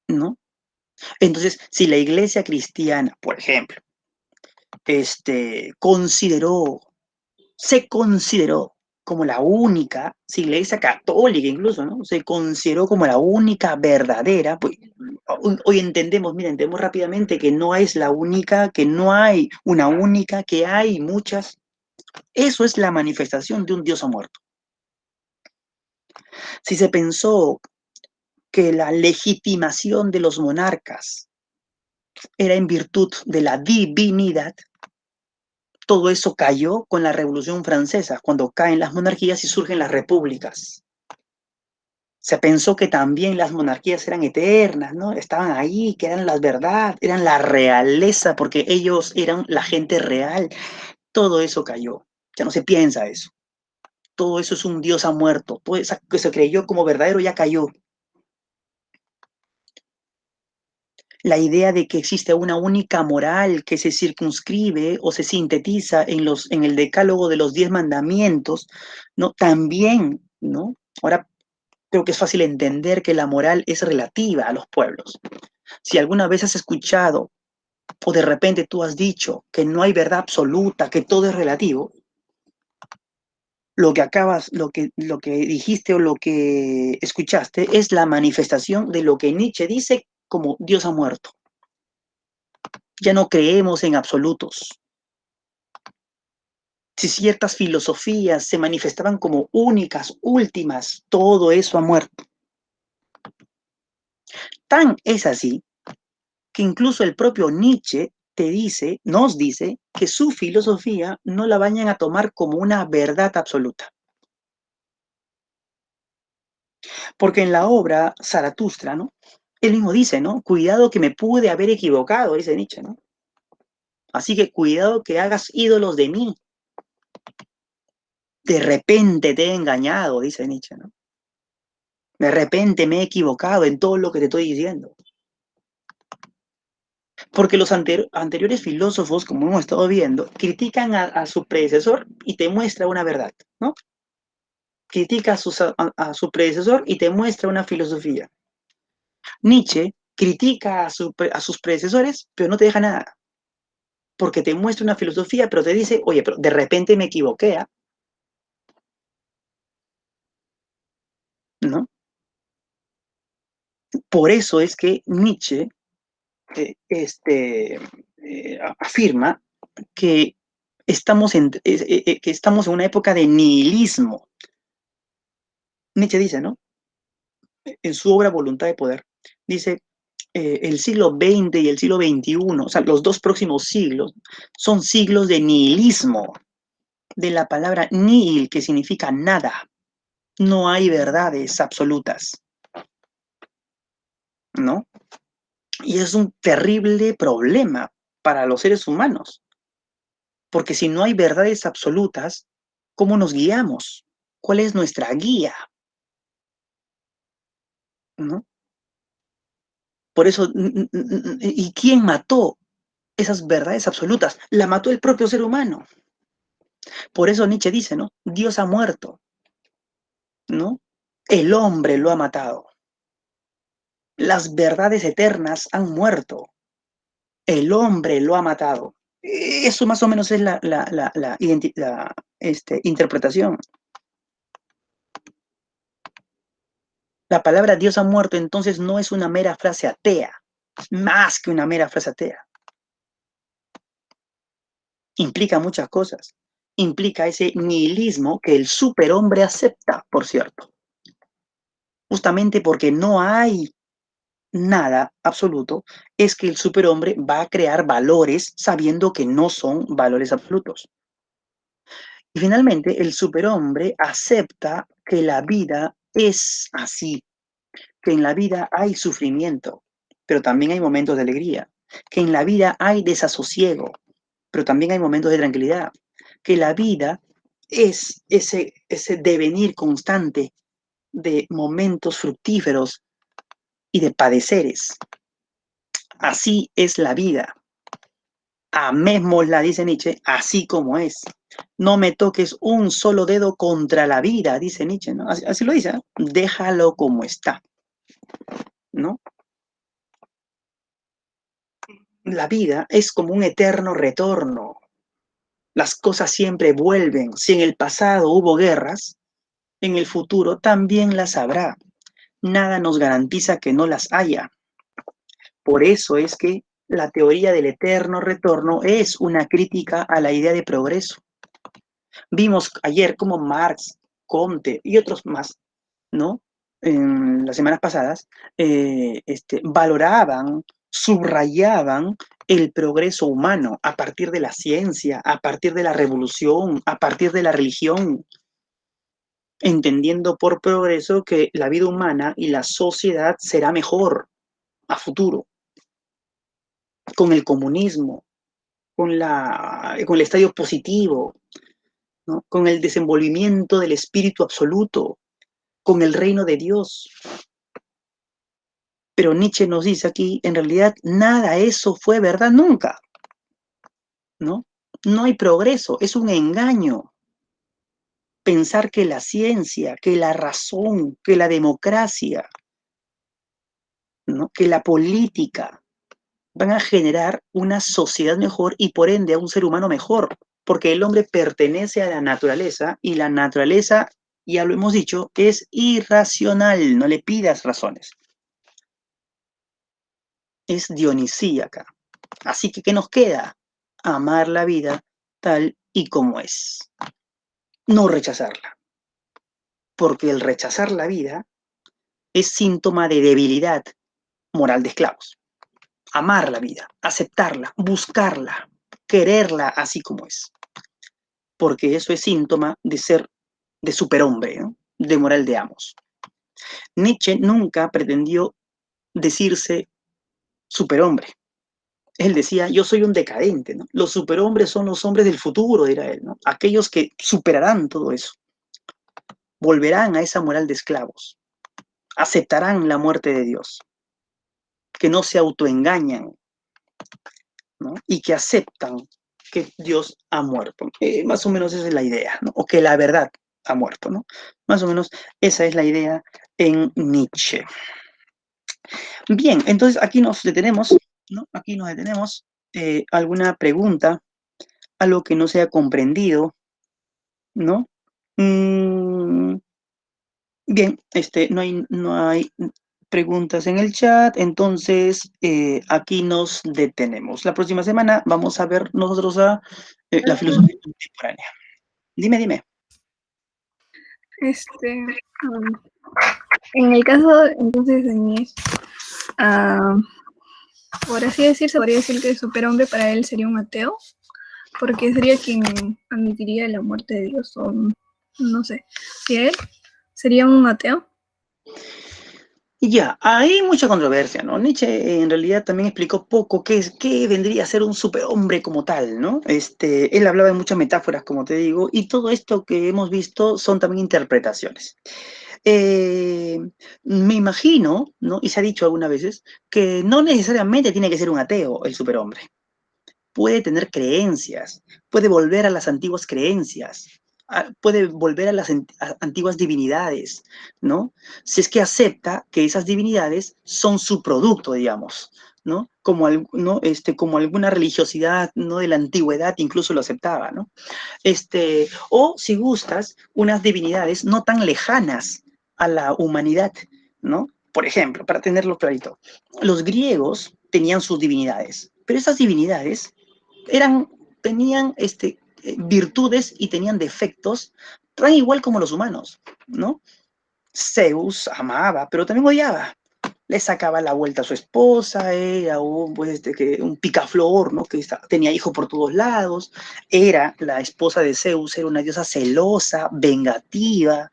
¿no? Entonces, si la iglesia cristiana, por ejemplo, consideró, se consideró como la única, si la iglesia católica incluso, ¿no? Se consideró como la única verdadera, pues hoy entendemos, mira, entendemos rápidamente que no es la única, que no hay una única, que hay muchas. Eso es la manifestación de un Dios ha muerto. Si se pensó que la legitimación de los monarcas era en virtud de la divinidad, todo eso cayó con la Revolución Francesa, cuando caen las monarquías y surgen las repúblicas. Se pensó que también las monarquías eran eternas, ¿no? Estaban ahí, que eran la verdad, eran la realeza, porque ellos eran la gente real. Todo eso cayó. Ya no se piensa eso. Todo eso es un Dios ha muerto. Todo eso que se creyó como verdadero ya cayó. La idea de que existe una única moral que se circunscribe o se sintetiza en el decálogo de los 10 mandamientos, ¿no? También, ¿no? Ahora creo que es fácil entender que la moral es relativa a los pueblos. Si alguna vez has escuchado o de repente tú has dicho que no hay verdad absoluta, que todo es relativo, lo que dijiste o lo que escuchaste es la manifestación de lo que Nietzsche dice como Dios ha muerto. Ya no creemos en absolutos. Si ciertas filosofías se manifestaban como únicas, últimas, todo eso ha muerto. Tan es así que incluso el propio Nietzsche nos dice, que su filosofía no la vayan a tomar como una verdad absoluta. Porque en la obra Zaratustra, ¿no? Él mismo dice, ¿no? Cuidado que me pude haber equivocado, dice Nietzsche, ¿no? Así que cuidado que hagas ídolos de mí. De repente te he engañado, dice Nietzsche, ¿no? De repente me he equivocado en todo lo que te estoy diciendo. Porque los anteriores filósofos, como hemos estado viendo, critican a su predecesor y te muestra una verdad, ¿no? Critica a su predecesor y te muestra una filosofía. Nietzsche critica a sus predecesores, pero no te deja nada. Porque te muestra una filosofía, pero te dice, oye, pero de repente me equivoqué, ¿no? Por eso es que Nietzsche afirma que que estamos en una época de nihilismo. Nietzsche dice, ¿no? En su obra Voluntad de Poder, dice, el siglo XX y el siglo XXI, o sea, los dos próximos siglos, son siglos de nihilismo, de la palabra nihil, que significa nada. No hay verdades absolutas, ¿no? Y es un terrible problema para los seres humanos, porque si no hay verdades absolutas, ¿cómo nos guiamos? ¿Cuál es nuestra guía? ¿No? Por eso, ¿y quién mató esas verdades absolutas? La mató el propio ser humano. Por eso Nietzsche dice, ¿no? Dios ha muerto, ¿no? El hombre lo ha matado. Las verdades eternas han muerto. El hombre lo ha matado. Eso más o menos es la interpretación. La palabra Dios ha muerto entonces no es una mera frase atea, más que una mera frase atea. Implica muchas cosas. Implica ese nihilismo que el superhombre acepta, por cierto. Justamente porque no hay nada absoluto, es que el superhombre va a crear valores sabiendo que no son valores absolutos. Y finalmente, el superhombre acepta que la vida es así, que en la vida hay sufrimiento, pero también hay momentos de alegría, que en la vida hay desasosiego, pero también hay momentos de tranquilidad, que la vida es ese devenir constante de momentos fructíferos y de padeceres. Así es la vida. Amémosla, dice Nietzsche, así como es. No me toques un solo dedo contra la vida, dice Nietzsche, ¿no? Así lo dice, ¿no? Déjalo como está, ¿no? La vida es como un eterno retorno. Las cosas siempre vuelven. Si en el pasado hubo guerras, en el futuro también las habrá. Nada nos garantiza que no las haya. Por eso es que la teoría del eterno retorno es una crítica a la idea de progreso. Vimos ayer cómo Marx, Comte y otros más, ¿no? En las semanas pasadas, valoraban, subrayaban el progreso humano a partir de la ciencia, a partir de la revolución, a partir de la religión, entendiendo por progreso que la vida humana y la sociedad será mejor a futuro, con el comunismo, con el estadio positivo, ¿no? Con el desenvolvimiento del espíritu absoluto, con el reino de Dios. Pero Nietzsche nos dice aquí, en realidad nada de eso fue verdad nunca, ¿no? No hay progreso, es un engaño pensar que la ciencia, que la razón, que la democracia, ¿no? Que la política van a generar una sociedad mejor y por ende a un ser humano mejor, porque el hombre pertenece a la naturaleza y la naturaleza, ya lo hemos dicho, es irracional, no le pidas razones. Es dionisíaca. Así que, ¿qué nos queda? Amar la vida tal y como es. No rechazarla. Porque el rechazar la vida es síntoma de debilidad moral de esclavos. Amar la vida, aceptarla, buscarla, quererla así como es. Porque eso es síntoma de ser de superhombre, ¿no? De moral de amos. Nietzsche nunca pretendió decirse superhombre. Él decía, yo soy un decadente, ¿no? Los superhombres son los hombres del futuro, dirá él, ¿no? Aquellos que superarán todo eso, volverán a esa moral de esclavos, aceptarán la muerte de Dios, que no se autoengañan, ¿no? Y que aceptan que Dios ha muerto. Más o menos esa es la idea, ¿no? O que la verdad ha muerto, ¿no? Más o menos esa es la idea en Nietzsche. Bien, entonces aquí nos detenemos, ¿no? Aquí nos detenemos. ¿Alguna pregunta? Algo que no se ha comprendido, ¿no? Bien, no hay preguntas en el chat, entonces aquí nos detenemos. La próxima semana vamos a ver nosotros la filosofía contemporánea. Dime. En el caso entonces de Nietzsche, por así decir, se podría decir que el superhombre para él sería un ateo, porque sería quien admitiría la muerte de Dios, o no sé, si él sería un ateo. Ya, hay mucha controversia, ¿no? Nietzsche en realidad también explicó poco qué vendría a ser un superhombre como tal, ¿no? Él hablaba de muchas metáforas, como te digo, y todo esto que hemos visto son también interpretaciones. Me imagino, ¿no? Y se ha dicho algunas veces, que no necesariamente tiene que ser un ateo el superhombre. Puede tener creencias, puede volver a las antiguas creencias, puede volver a las antiguas divinidades, ¿no? Si es que acepta que esas divinidades son su producto, digamos, ¿no? Como alguna religiosidad, ¿no? De la antigüedad incluso lo aceptaba, ¿no? O si gustas, unas divinidades no tan lejanas a la humanidad, ¿no? Por ejemplo, para tenerlo clarito, los griegos tenían sus divinidades, pero esas divinidades tenían virtudes y tenían defectos tan igual como los humanos, ¿no? Zeus amaba, pero también odiaba. Le sacaba la vuelta a su esposa, era un picaflor, ¿no? Que tenía hijos por todos lados. Era la esposa de Zeus, era una diosa celosa, vengativa,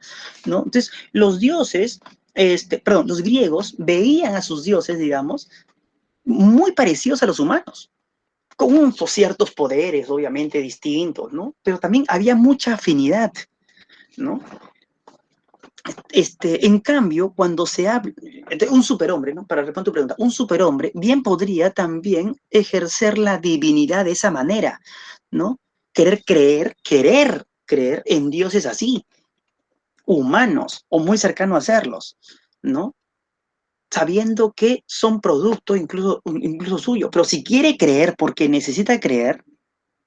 ¿no? Entonces, los dioses, los griegos veían a sus dioses, digamos, muy parecidos a los humanos, con ciertos poderes, obviamente, distintos, ¿no? Pero también había mucha afinidad, ¿no? En cambio, cuando se habla, un superhombre, ¿no? Para responder tu pregunta, un superhombre bien podría también ejercer la divinidad de esa manera, ¿no? Querer creer en dioses así, humanos o muy cercano a serlos, ¿no? Sabiendo que son producto incluso suyo, pero si quiere creer porque necesita creer,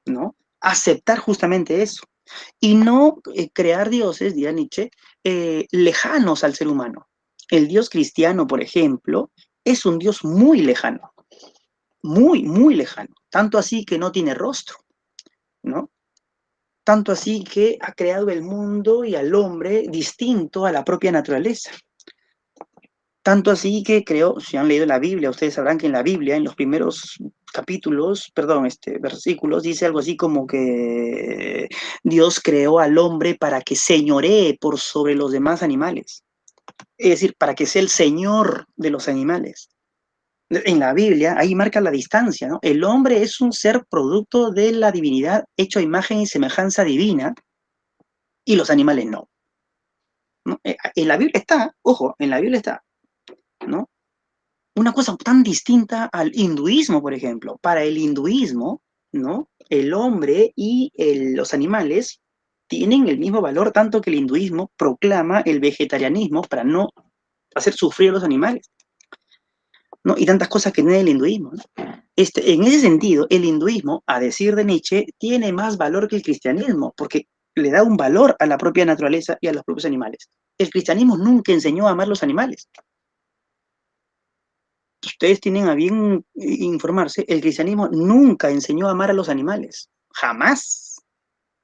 ¿no? Aceptar justamente eso y no crear dioses, dirá Nietzsche, lejanos al ser humano. El Dios cristiano, por ejemplo, es un Dios muy lejano, muy, muy lejano, tanto así que no tiene rostro, ¿no? Tanto así que ha creado el mundo y al hombre distinto a la propia naturaleza. Tanto así que creó, si han leído la Biblia, ustedes sabrán que en la Biblia, en los primeros versículos, dice algo así como que Dios creó al hombre para que señoree por sobre los demás animales. Es decir, para que sea el señor de los animales. En la Biblia, ahí marca la distancia, ¿no? El hombre es un ser producto de la divinidad, hecho a imagen y semejanza divina, y los animales no. ¿No? En la Biblia está, ojo, en la Biblia está, ¿no? Una cosa tan distinta al hinduismo, por ejemplo. Para el hinduismo, ¿no? El hombre y los animales tienen el mismo valor, tanto que el hinduismo proclama el vegetarianismo para no hacer sufrir a los animales, ¿no? Y tantas cosas que tiene el hinduismo, ¿no? En ese sentido, el hinduismo, a decir de Nietzsche, tiene más valor que el cristianismo, porque le da un valor a la propia naturaleza y a los propios animales. El cristianismo nunca enseñó a amar los animales. Ustedes tienen a bien informarse, el cristianismo nunca enseñó a amar a los animales, jamás,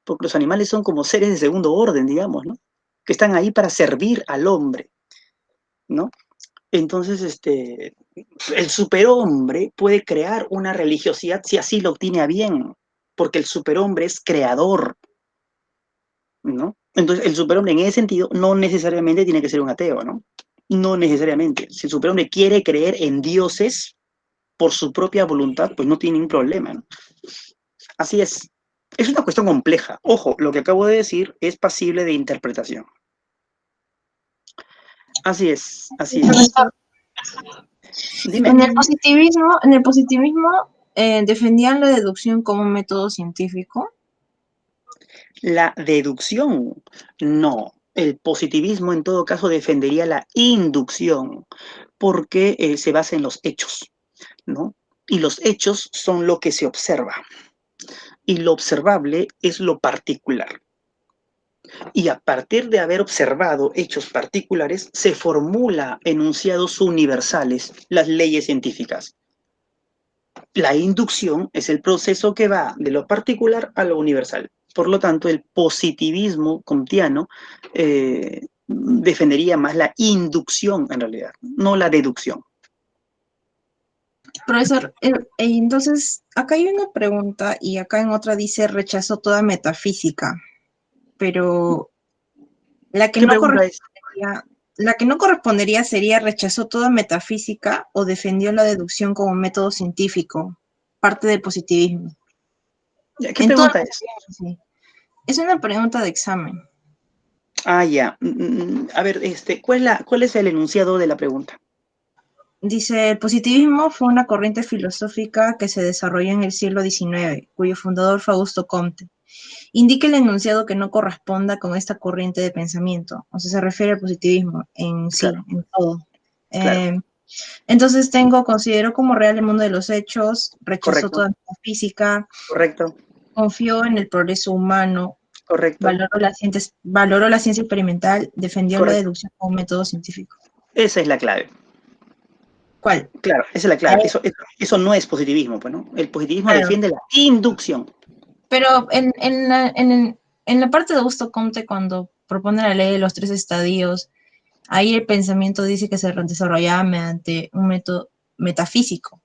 porque los animales son como seres de segundo orden, digamos, ¿no? Que están ahí para servir al hombre, ¿no? Entonces, el superhombre puede crear una religiosidad si así lo obtiene a bien, porque el superhombre es creador, ¿no? Entonces, el superhombre en ese sentido no necesariamente tiene que ser un ateo, ¿no? No necesariamente. Si el superhombre quiere creer en dioses, por su propia voluntad, pues no tiene ningún problema, ¿no? Así es. Es una cuestión compleja. Ojo, lo que acabo de decir es pasible de interpretación. Así es, así es. Profesor, Dime. En el positivismo defendían la deducción como un método científico. La deducción, no. El positivismo en todo caso defendería la inducción, porque se basa en los hechos, ¿no? Y los hechos son lo que se observa. Y lo observable es lo particular. Y a partir de haber observado hechos particulares, se formula enunciados universales, las leyes científicas. La inducción es el proceso que va de lo particular a lo universal. Por lo tanto, el positivismo kantiano defendería más la inducción en realidad, no la deducción. Profesor, entonces acá hay una pregunta y acá en otra dice rechazó toda metafísica, pero la que ¿Qué no pregunta es? la que no correspondería sería rechazó toda metafísica o defendió la deducción como método científico, parte del positivismo. ¿Qué pregunta es? Sí. Es una pregunta de examen. Ah, ya. A ver, ¿cuál es el enunciado de la pregunta? Dice, el positivismo fue una corriente filosófica que se desarrolló en el siglo XIX, cuyo fundador fue Augusto Comte. Indica el enunciado que no corresponda con esta corriente de pensamiento. O sea, se refiere al positivismo en sí, Claro, en todo. claro. Entonces considero como real el mundo de los hechos, rechazó Correcto, toda metafísica, correcto, confió en el progreso humano, correcto, valoró la ciencia experimental, defendió la correcto. deducción como método científico. Esa es la clave. ¿Cuál? Claro, esa es la A clave. ver, Eso no es positivismo, pues, ¿no? El positivismo claro. defiende la inducción. Pero en la parte de Augusto Comte, cuando propone la ley de los 3 estadios, ahí el pensamiento dice que se desarrollaba mediante un método metafísico.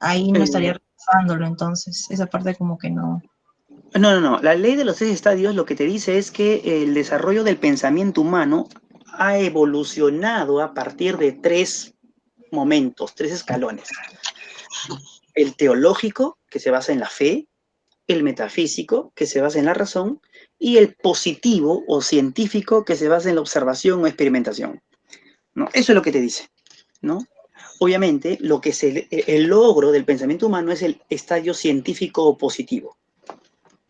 Ahí no estaría Eh, repasándolo, entonces. Esa parte como que no. no. La ley de los 3 estadios lo que te dice es que el desarrollo del pensamiento humano ha evolucionado a partir de 3 momentos, 3 escalones. El teológico, que se basa en la fe, el metafísico, que se basa en la razón, y el positivo o científico, que se basa en la observación o experimentación, ¿no? Eso es lo que te dice, ¿no? Obviamente, el logro del pensamiento humano es el estadio científico o positivo,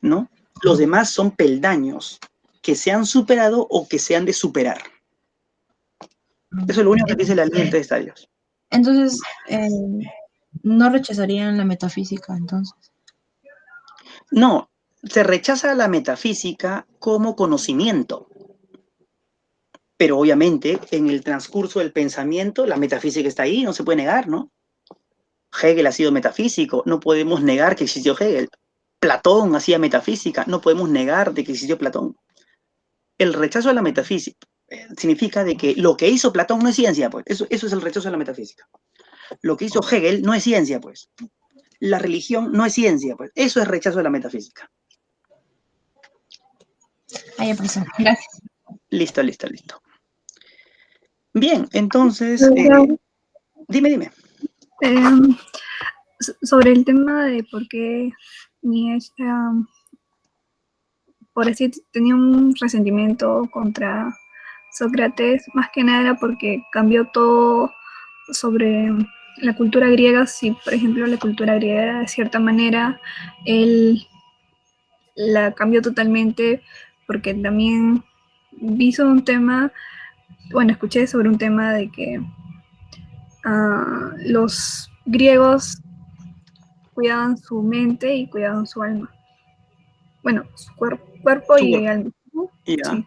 ¿no? Los demás son peldaños que se han superado o que se han de superar. Eso es lo único que dice la ley de 3 estadios. Entonces, no rechazarían la metafísica, entonces. No, se rechaza la metafísica como conocimiento, pero obviamente en el transcurso del pensamiento la metafísica está ahí, no se puede negar, ¿no? Hegel ha sido metafísico, no podemos negar que existió Hegel. Platón hacía metafísica, no podemos negar de que existió Platón. El rechazo a la metafísica significa de que lo que hizo Platón no es ciencia, pues. Eso es el rechazo a la metafísica. Lo que hizo Hegel no es ciencia, pues. La religión no es ciencia, pues. Eso es rechazo a la metafísica. Ahí profesor. Gracias. Listo. Bien, entonces, dime. Sobre el tema de por qué Nietzsche, por así tenía un resentimiento contra Sócrates, más que nada porque cambió todo sobre la cultura griega. Si, por ejemplo, la cultura griega de cierta manera, él la cambió totalmente porque también vi sobre un tema, bueno, escuché sobre un tema de que los griegos cuidaban su mente y cuidaban su alma. Bueno, su cuerpo y alma, ¿no? Ya. Sí.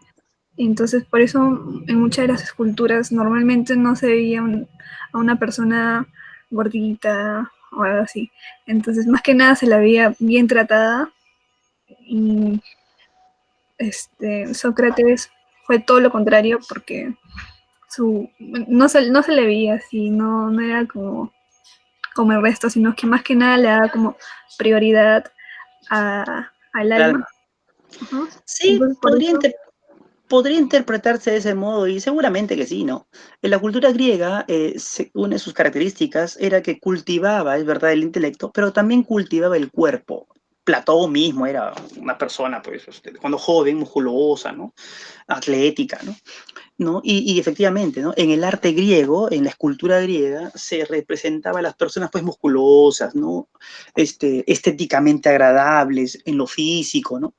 Entonces, por eso en muchas de las esculturas normalmente no se veía a una persona gordita o algo así. Entonces, más que nada se la veía bien tratada y Sócrates fue todo lo contrario porque no se le veía así, no era como el resto, sino que más que nada le daba como prioridad al alma. Uh-huh. Sí, Entonces, por eso, podría interpretarse de ese modo y seguramente que sí, ¿no? En la cultura griega, una de sus características era que cultivaba, es verdad, el intelecto, pero también cultivaba el cuerpo. Platón mismo era una persona, pues, cuando joven, musculosa, ¿no? Atlética, ¿no? Y efectivamente, ¿no? En el arte griego, en la escultura griega, se representaba a las personas pues musculosas, ¿no? Estéticamente agradables en lo físico, ¿no?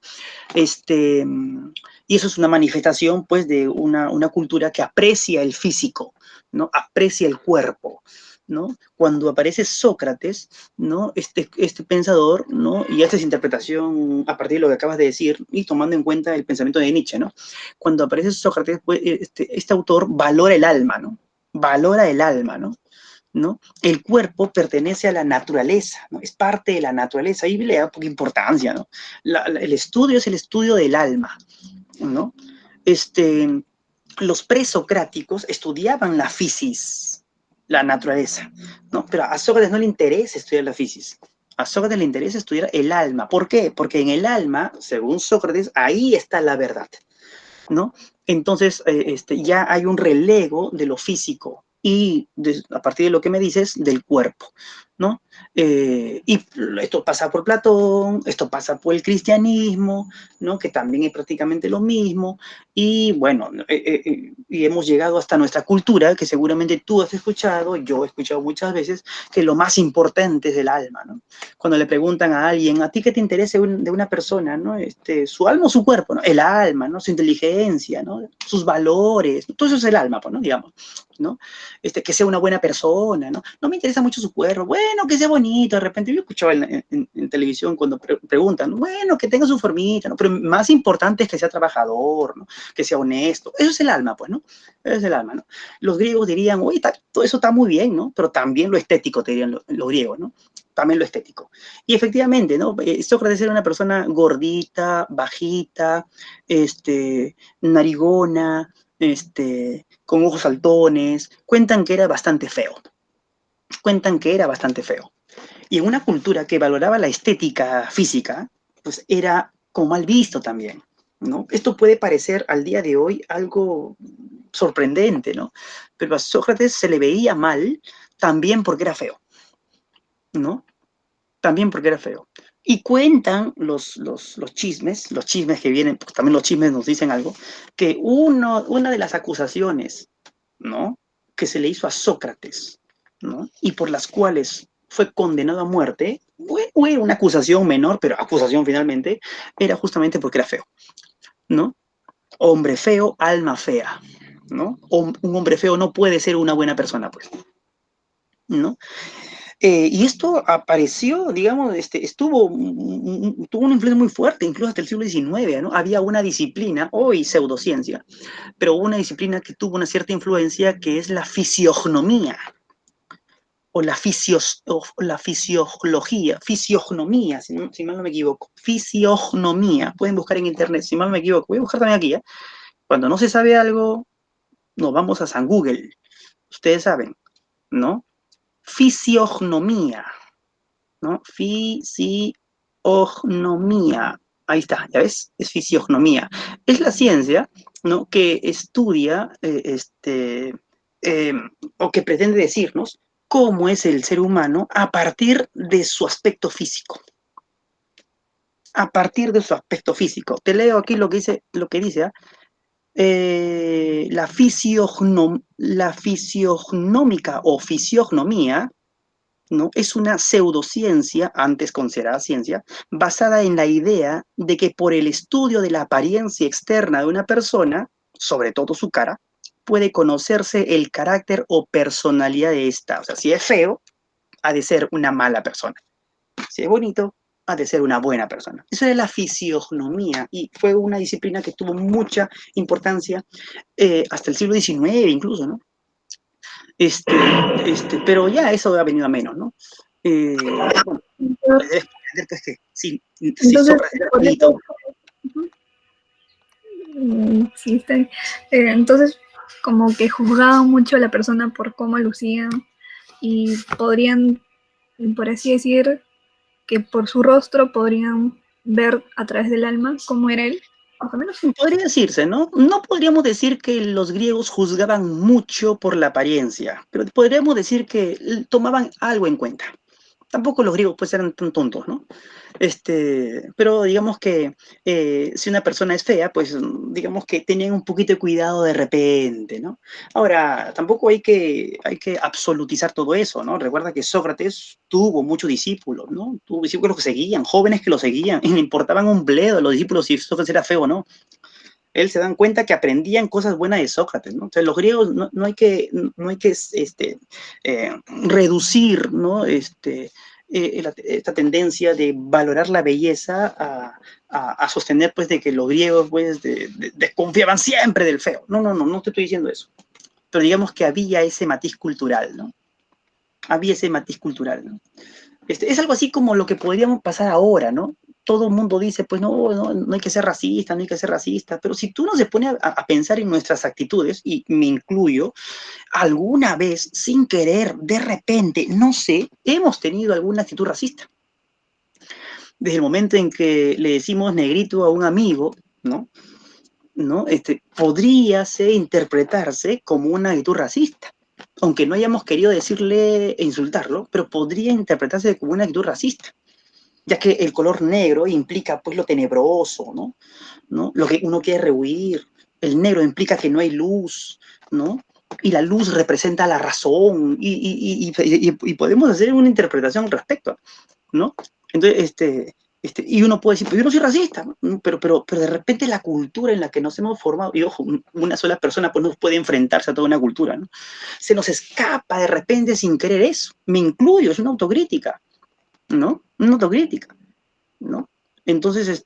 Y eso es una manifestación pues de una cultura que aprecia el físico, ¿no? Aprecia el cuerpo, ¿no? Cuando aparece Sócrates, ¿no? Este pensador, ¿no? Y esta es interpretación a partir de lo que acabas de decir y tomando en cuenta el pensamiento de Nietzsche, ¿no? Cuando aparece Sócrates, pues, este autor valora el alma, ¿no? Valora el alma, ¿no? El cuerpo pertenece a la naturaleza, ¿no? Es parte de la naturaleza, y le da poca importancia, ¿no? El estudio es el estudio del alma, ¿no? Los presocráticos estudiaban la fisis, la naturaleza, ¿no? Pero a Sócrates no le interesa estudiar la fisis. A Sócrates le interesa estudiar el alma. ¿Por qué? Porque en el alma, según Sócrates, ahí está la verdad, ¿no? Entonces, ya hay un relego de lo físico y a partir de lo que me dices, del cuerpo, ¿no? Y esto pasa por Platón, esto pasa por el cristianismo, ¿no? Que también es prácticamente lo mismo, y bueno, y hemos llegado hasta nuestra cultura, que seguramente tú has escuchado, yo he escuchado muchas veces, que lo más importante es el alma, ¿no? Cuando le preguntan a alguien, ¿a ti qué te interesa de una persona, ¿no? Su alma o su cuerpo, ¿no? El alma, ¿no? Su inteligencia, ¿no? Sus valores, todo eso es el alma, pues, ¿no? Digamos, ¿no? Que sea una buena persona, ¿no? No me interesa mucho su cuerpo, bueno, que sea bonito, de repente yo escuchaba en televisión cuando preguntan, bueno, que tenga su formita, ¿no? Pero más importante es que sea trabajador, ¿no? Que sea honesto, eso es el alma, pues, ¿no? Eso es el alma, ¿no? Los griegos dirían, oye, todo eso está muy bien, ¿no? Pero también lo estético, te dirían los griegos, ¿no? También lo estético. Y efectivamente, ¿no? Sócrates era una persona gordita, bajita, narigona, con ojos saltones, cuentan que era bastante feo. Cuentan que era bastante feo. Y en una cultura que valoraba la estética física, pues era como mal visto también, ¿no? Esto puede parecer al día de hoy algo sorprendente, ¿no? Pero a Sócrates se le veía mal también porque era feo, ¿no? También porque era feo. Y cuentan los chismes que vienen, porque también los chismes nos dicen algo, que una de las acusaciones, ¿no? Que se le hizo a Sócrates, ¿no? Y por las cuales fue condenado a muerte, fue una acusación menor, pero acusación finalmente, era justamente porque era feo, ¿no? Hombre feo, alma fea, ¿no? Un hombre feo no puede ser una buena persona, pues, ¿no? Y esto apareció, digamos, tuvo una influencia muy fuerte, incluso hasta el siglo XIX, ¿no? Había una disciplina, hoy pseudociencia, pero una disciplina que tuvo una cierta influencia que es la fisiognomía, o la fisiognomía, si mal no me equivoco, fisiognomía, pueden buscar en internet, si mal no me equivoco, voy a buscar también aquí, ¿eh? Cuando no se sabe algo, nos vamos a San Google, ustedes saben, ¿no? Fisiognomía, ¿no? Fisiognomía. Ahí está, ¿ya ves? Es fisiognomía. Es la ciencia, ¿no? Que estudia, o que pretende decirnos cómo es el ser humano a partir de su aspecto físico. A partir de su aspecto físico. Te leo aquí lo que dice, la fisiognómica o fisiognomía, ¿no? Es una pseudociencia, antes considerada ciencia, basada en la idea de que por el estudio de la apariencia externa de una persona, sobre todo su cara, puede conocerse el carácter o personalidad de esta. O sea, si es feo, ha de ser una mala persona. Si es bonito, ha de ser una buena persona. Eso es la fisiognomía y fue una disciplina que tuvo mucha importancia hasta el siglo XIX incluso, ¿no? Pero ya eso ha venido a menos, ¿no? Bueno, Entonces, es que si Sócrates era bonito. Sí, está bien. Entonces, como que juzgaban mucho a la persona por cómo lucían y podrían, por así decir, que por su rostro podrían ver a través del alma cómo era él, más o menos. Podría decirse, ¿no? No podríamos decir que los griegos juzgaban mucho por la apariencia, pero podríamos decir que tomaban algo en cuenta. Tampoco los griegos pues eran tan tontos, ¿no? Pero digamos que si una persona es fea, pues digamos que tenían un poquito de cuidado de repente, ¿no? Ahora, tampoco hay que absolutizar todo eso, ¿no? Recuerda que Sócrates tuvo muchos discípulos, ¿no? Tuvo discípulos que seguían, jóvenes que lo seguían, y le importaban un bledo a los discípulos si Sócrates era feo o no. Él se dan cuenta que aprendían cosas buenas de Sócrates, ¿no? Entonces, los griegos no hay que reducir, ¿no? Esta tendencia de valorar la belleza a sostener, pues, de que los griegos, pues, desconfiaban siempre del feo. No te estoy diciendo eso. Pero digamos que había ese matiz cultural, ¿no? Había ese matiz cultural, ¿no? Es algo así como lo que podríamos pasar ahora, ¿no? Todo el mundo dice, pues no hay que ser racista, no hay que ser racista, pero si tú no se pone a pensar en nuestras actitudes, y me incluyo, alguna vez, sin querer, de repente, no sé, hemos tenido alguna actitud racista. Desde el momento en que le decimos negrito a un amigo, ¿no? Podría interpretarse como una actitud racista. aunque no hayamos querido decirle e insultarlo, pero podría interpretarse como una actitud racista, ya que el color negro implica pues lo tenebroso, ¿no? Lo que uno quiere rehuir. El negro implica que no hay luz, ¿no? Y la luz representa la razón, y podemos hacer una interpretación al respecto, ¿no? Entonces, y uno puede decir, pero yo no soy racista, ¿no? Pero de repente la cultura en la que nos hemos formado, y ojo, una sola persona pues no puede enfrentarse a toda una cultura, ¿no? Se nos escapa de repente sin querer eso, me incluyo, es una autocrítica, ¿no? Una autocrítica, ¿no? Entonces,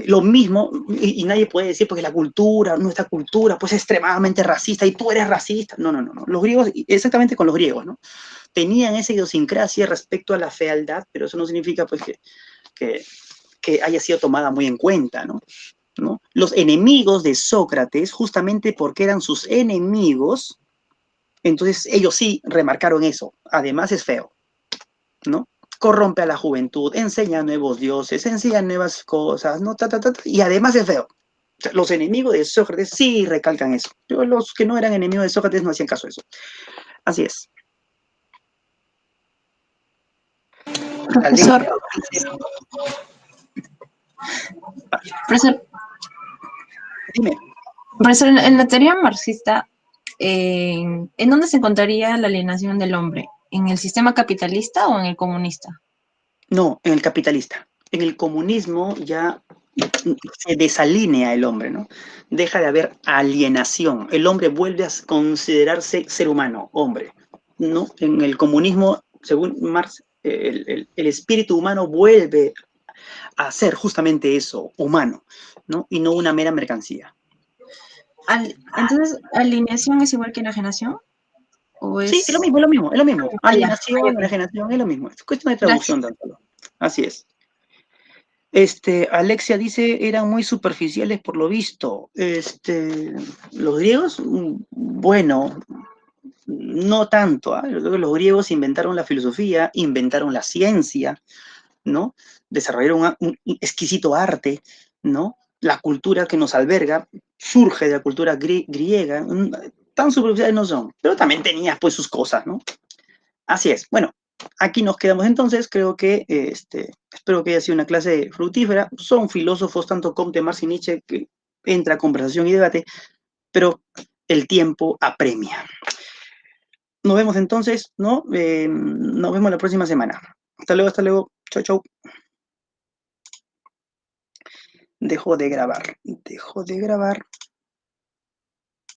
lo mismo, y nadie puede decir porque la cultura, nuestra cultura, pues es extremadamente racista y tú eres racista. No, no, no, no. Los griegos, exactamente con los griegos, ¿no? Tenían esa idiosincrasia respecto a la fealdad, pero eso no significa pues que haya sido tomada muy en cuenta, ¿no? ¿No? Los enemigos de Sócrates, justamente porque eran sus enemigos, entonces ellos sí remarcaron eso. Además es feo, ¿no? Corrompe a la juventud, enseña nuevos dioses, enseña nuevas cosas, ¿no? Y además es feo. O sea, los enemigos de Sócrates sí recalcan eso. Pero los que no eran enemigos de Sócrates no hacían caso de eso. Así es. Profesor, Dime. profesor, en la teoría marxista, ¿en dónde se encontraría la alienación del hombre? ¿En el sistema capitalista o en el comunista? No, en el capitalista. En el comunismo ya se desalinea el hombre, ¿no? Deja de haber alienación. El hombre vuelve a considerarse ser humano, hombre, ¿no? En el comunismo, según Marx, el espíritu humano vuelve a ser justamente eso, humano, ¿no? Y no una mera mercancía. Entonces, ¿alineación es igual que enajenación? ¿O Sí, es...? es lo mismo, es lo mismo, es lo mismo. Ah, ya. Alienación, enajenación, es lo mismo. Es cuestión de traducción, Gracias. tan solo. Así es. Alexia dice, eran muy superficiales por lo visto. Los griegos, bueno, no tanto. Yo creo que los griegos inventaron la filosofía, inventaron la ciencia, ¿no? Desarrollaron un exquisito arte, ¿no? La cultura que nos alberga surge de la cultura griega. Tan superficiales no son, pero también tenía pues sus cosas, ¿no? Así es. Bueno, aquí nos quedamos entonces. Creo que, espero que haya sido una clase fructífera. Son filósofos, tanto Comte, Marx y Nietzsche, que entra conversación y debate, pero el tiempo apremia. Nos vemos entonces, ¿no? Nos vemos la próxima semana. Hasta luego, hasta luego. Chau, chau. Dejo de grabar.